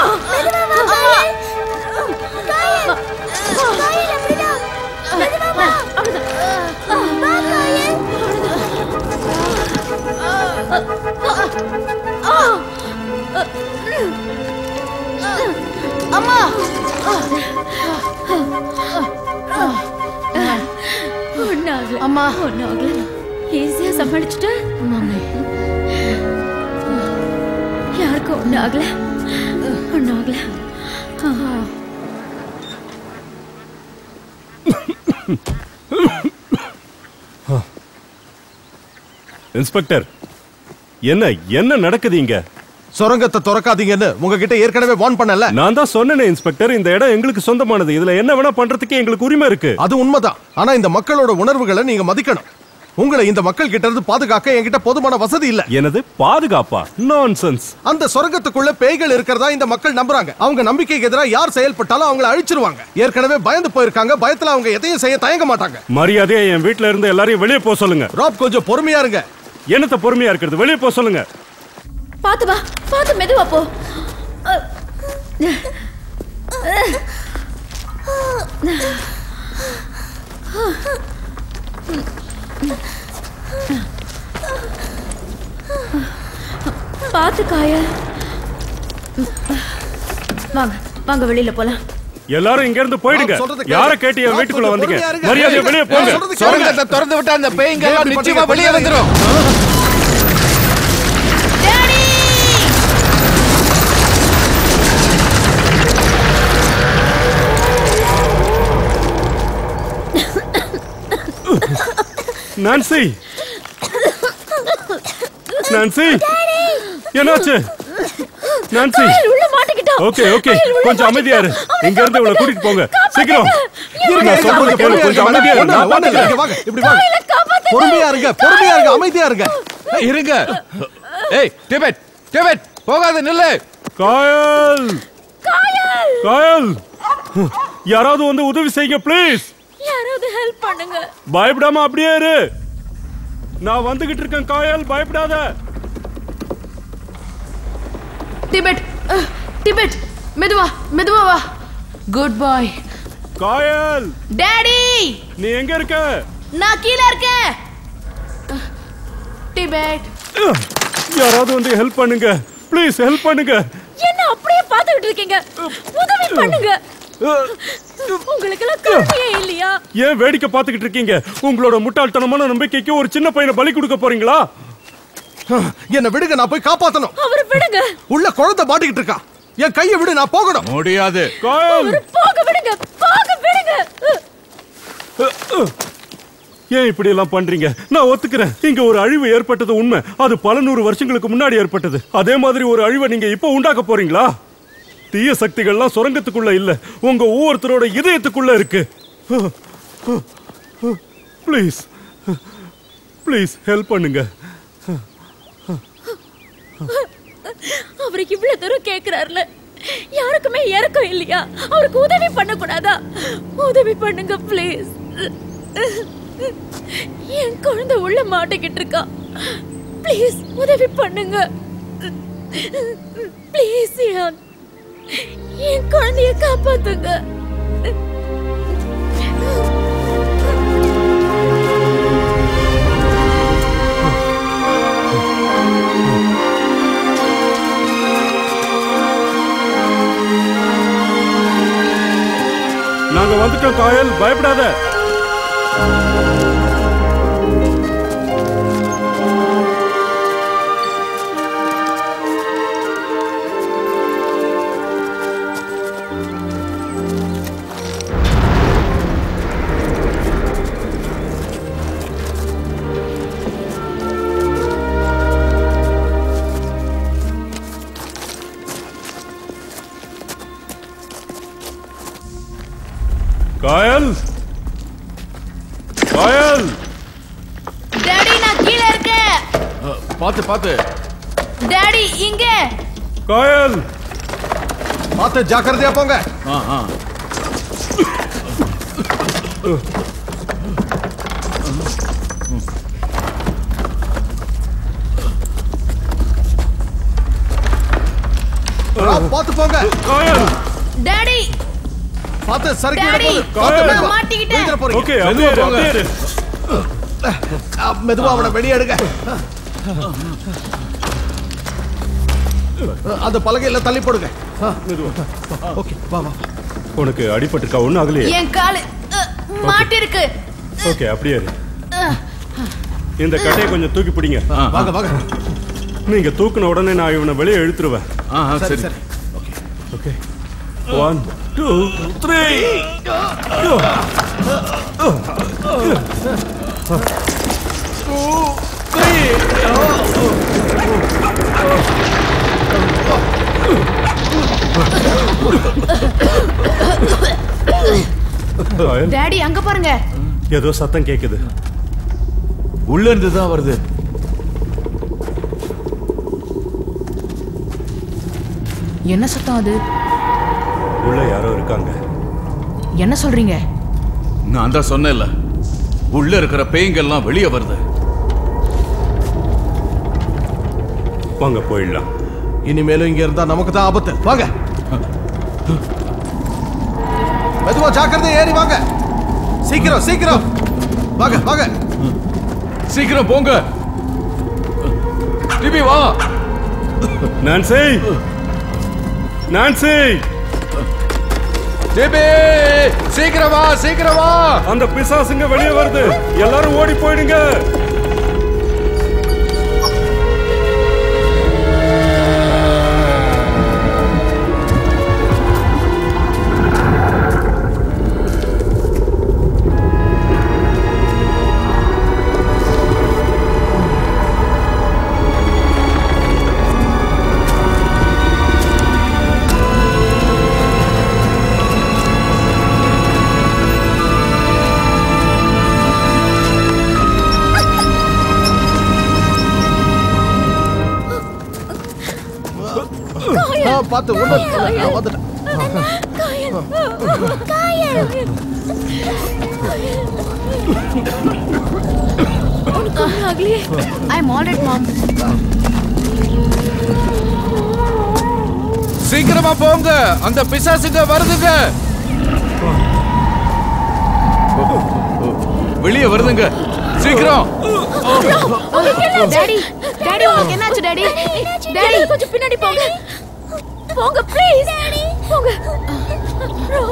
அம்மா ஒன்னாகல, அம்மா ஒன்னாகல. ஈஸியா சமாளிச்சுட்ட. யாருக்கும் ஒன்னும் ஆகல, ஒன்னும் ஆகல. இன்ஸ்பெக்டர், என்ன என்ன நடக்குது இங்க? சுரங்கத்தை திறக்காதீங்கன்னு உங்ககிட்ட ஏற்கனவே வார்ன் பண்ணல. நான் தான் சொன்னேனே இன்ஸ்பெக்டர், இந்த இடம் எங்களுக்கு சொந்தமானது. இதுல என்ன வேணா பண்றதுக்கு எங்களுக்கு உரிமை இருக்கு. அது உண்மைதான். ஆனா இந்த மக்களோட உணர்வுகளை நீங்க மதிக்கணும். உங்களை இந்த மக்கள் கிட்ட இருந்து பாதுகாக்க என்கிட்ட போதுமான வசதி இல்ல. எனது பாதுகாப்பா? நான்சென்ஸ். அந்த சுரங்கத்துக்குள்ள பேய்கள் இருக்கிறதா இந்த மக்கள் நம்புறாங்க. அவங்க நம்பிக்கைக்கு எதிராக யார் செயல்பட்டாலும் அவங்களை அழிச்சிருவாங்க. ஏற்கனவே பயந்து போயிருக்காங்க. பயத்துல அவங்க எதையும் செய்ய தயங்க மாட்டாங்க. மரியாதையா என் வீட்ல இருந்து எல்லாரையும் வெளியே போக சொல்லுங்க. ராப், கொஞ்சம் பொறுமையா இருங்க. என்னத்த பொறுமையா இருக்கிறது? வெளியே போக சொல்லுங்க. பாத்து வா, பாத்து மெதுவா போ. பாத்து காயல். வாங்க வாங்க, வெளியில போலாம். எல்லாரும் இங்க இருந்து போயிடுங்க. யார கேட்டு என் வீட்டுக்குள்ள வந்தீங்க? மரியாதையா வெளியே போங்க. சுரங்கத்தை திறந்து விட்டா அந்த பேய்ங்க எல்லாம் நிச்சயமா வெளியே வந்துரும். நான்சி, நான்சி, என்னாச்சு? நான்சி, உள்ள மாட்டிக்கிட்டோம். ஓகே ஓகே, கொஞ்சம் அமைதியா இரு. இங்க இருந்து இவளை கூட்டிட்டு போங்க சீக்கிரம். நான் சொல்றது கேளு, கொஞ்சம் அமைதியா இரு. நான் பாத்துக்கிறேன். வாங்க, இப்படி வாங்க. பொறுமையா இருங்க, பொறுமையா இருங்க, அமைதியா இருங்க. இருங்க. ஏய் டிபெட், டிபெட் போகாத, நில்லு. காயல், காயல், காயல், யாராவது வந்து உதவி செய்யுங்க ப்ளீஸ். யாராவது ஹெல்ப் பண்ணுங்க. பயப்படாம அப்படியே இரு. நான் வந்துகிட்டு இருக்கேன் காயல், பயப்படாத. டிபெட், டிபெட் மெதுவா மெதுவா வா. குட் பாய். காயல், டாடி நீ எங்க இருக்க? நான் கீழ இருக்கேன். டிபெட், யாராவது வந்து ஹெல்ப் பண்ணுங்க ப்ளீஸ், ஹெல்ப் பண்ணுங்க. என்ன அப்படியே பாத்துக்கிட்டு இருக்கீங்க? உதவி பண்ணுங்க. உங்களுக்கு எல்லாம் கருணையே இல்லையா? ஏன் வேடிக்கை பார்த்துக்கிட்டு இருக்கீங்க? உங்களோட முட்டாள்தனமான நம்பிக்கைக்கு ஒரு சின்ன பையனை பலி கொடுக்க போறீங்களா? என்ன விடுங்க, நான் போய் காப்பாத்தணும். அவரை விடுங்க. உள்ள குழந்தை மாட்டிக்கிட்டு இருக்கா. என் கையை விடு, நான் போகணும். முடியாது. அவரை போக விடுங்க, போக விடுங்க. ஏன் இப்படி எல்லாம் பண்றீங்க? நான் ஒத்துக்கிறேன், இங்க ஒரு அழிவு ஏற்பட்டது உண்மை. அது பல 100 வருஷங்களுக்கு முன்னாடி ஏற்பட்டது. அதே மாதிரி ஒரு அழிவை நீங்க இப்ப உண்டாக்க போறீங்களா? தீய சக்திகள்லாம் சுரங்கத்துக்குள்ள இல்ல, உங்க ஒவ்வொருத்தரோட இதயத்துக்குள்ள இருக்கு. ப்ளீஸ் ப்ளீஸ் ஹெல்ப் பண்ணுங்க. அவருக்கு இவ்வளவு தூரம் கேக்குறாருல, யாருக்குமே இறக்கம் இல்லையா? அவருக்கு உதவி பண்ணக்கூடாதா? உதவி பண்ணுங்க ப்ளீஸ். என் குழந்தை உள்ள மாட்டிக்கிட்டு இருக்கா. ப்ளீஸ் உதவி பண்ணுங்க ப்ளீஸ். என் குழந்தைய காப்பாத்துங்க. நாங்க வந்துட்டோம் காயல், பயப்படாத. காயல், காயல். டாடி நான் கீழே இருக்கேன். பாத்து பாத்து. டாடி இங்க. காயல், பார்த்து ஜாக்கிரதையா போங்க. பார்த்து போங்க. காயல். டாடி பார்த்து சறுக்கி டாடி நான் மாட்டிக்கிட்டேன். ஓகே, அப்படியே இரு. மெதுவா அவனை வெளியே எடுங்க. அந்த பலகையில தள்ளி போடுங்க. ஓகே வா வா. உனக்கு அடிபட்டிருக்கா? ஒன்னும் ஆகலையே? என் காலு மாட்டி இருக்கு. ஓகே, அப்படியே இரு. இந்த கட்டையை கொஞ்சம் தூக்கி பிடிங்க. வாங்க வாங்க. நீங்க தூக்குன உடனே நான் இவனை வெளியே இழுத்துருவேன். சரி சரி. ஓகே 1 2 3. டாடி அங்க பாருங்க. ஏதோ சத்தம் கேக்குது. உள்ள இருந்து தான் வருது. என்ன சத்தம் அது? உள்ள யாரோ இருக்காங்க. என்ன சொல்றீங்க? நான் தான் சொன்னேன்ல, உள்ள இருக்கிற பேய்ங்கெல்லாம் வெளியே வருது. வாங்க போயிடலாம். இனிமேலும் இங்க இருந்தா நமக்கு தான் ஆபத்து. வாங்க. மெதுவா ஜாக்கிரதை, ஏறி வாங்க. சீக்கிரம் சீக்கிரம் வாங்க வாங்க. சீக்கிரம் போங்க. டிபி வா. Nancy, Nancy. டிபி சீக்கிரம் வா, சீக்கிரம் வா. அந்த பிசாசுங்க வெளியே வருது. எல்லாரும் ஓடி போயிடுங்க. பார்த்து வந்துட்டேன். I'm all right, Mom. சீக்கிரமா போங்க, அந்த பிசாசுங்க வருதுங்க. வெளியே வருதுங்க, சீக்கிரம். டாடி டாடி உங்களுக்கு என்னாச்சு டாடி? டாடி கொஞ்சம் பின்னாடி போங்க. போங்க ப்ளீஸ். போங்க.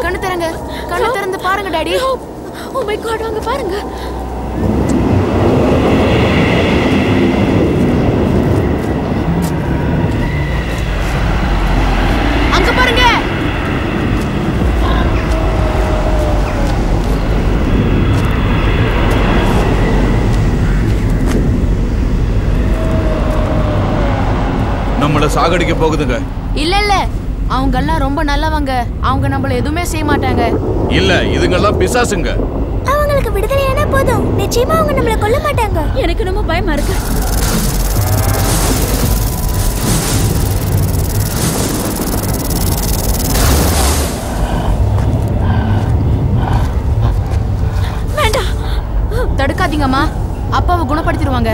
கண்ணு திறங்க, கண்ணு திறந்து பாருங்க டாடி. ஓ மை காட், அங்க பாருங்க. அங்க பாருங்க. நம்மள சாகடிக்க போகுதுங்க. இல்ல இல்ல, அவங்க எல்லாம் ரொம்ப நல்லவங்க. அவங்க நம்மள எதுவுமே செய்ய மாட்டாங்க. இல்ல, இதுங்கெல்லாம் பிசாசுங்க. அவங்க விடுதலையானா போதும், நிச்சயமா அவங்க நம்மள கொல்ல மாட்டாங்க. எனக்கு ரொம்ப பயமா இருக்கு. வேண்டாம், தடுக்காதீங்கம்மா, அப்பாவை குணப்படுத்திடுவாங்க.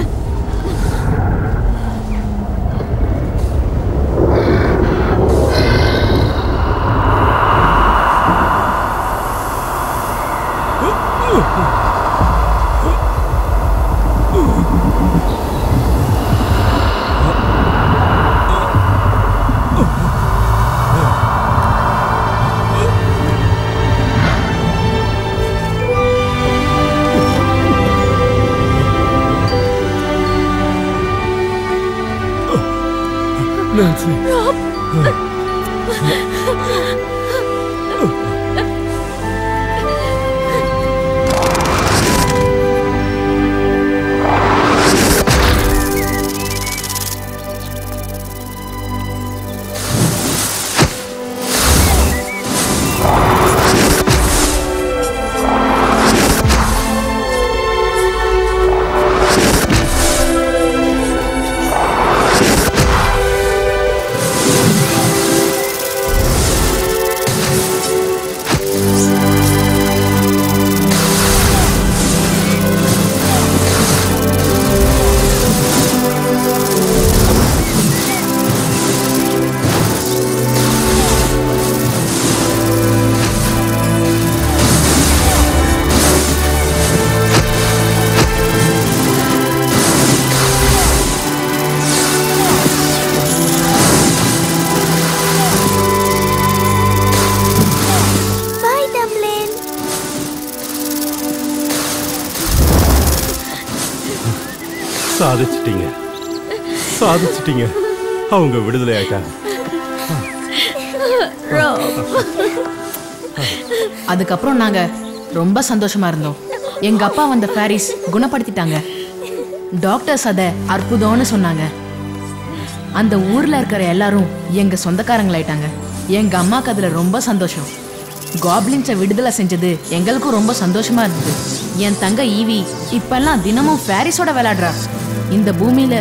Nancy. சாதிச்சிட்டீங்க, சாதிச்சிட்டீங்க. அவங்க விடுதலை ஆயிட்டாங்க. அதுக்கப்புறம் நாங்க ரொம்ப சந்தோஷமா இருந்தோம். எங்க அப்பா வந்த பாரிஸ் குணப்படுத்திட்டாங்க. டாக்டர்ஸ் அத அற்புதம்னு சொன்னாங்க. அந்த ஊர்ல இருக்கிற எல்லாரும் எங்க சொந்தக்காரங்களாயிட்டாங்க. எங்க அம்மாக்கு அதுல ரொம்ப சந்தோஷம். காப்ளின்ஸை விடுதலை செஞ்சது எங்களுக்கும் ரொம்ப சந்தோஷமா இருந்தது. என் தங்க ஈவி இப்பெல்லாம் தினமும் பாரிஸோட விளையாடுறா. இந்த பூமியில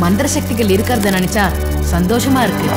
மந்திர சக்திகள் இருக்கிறத நினைச்சா சந்தோஷமா இருக்கு.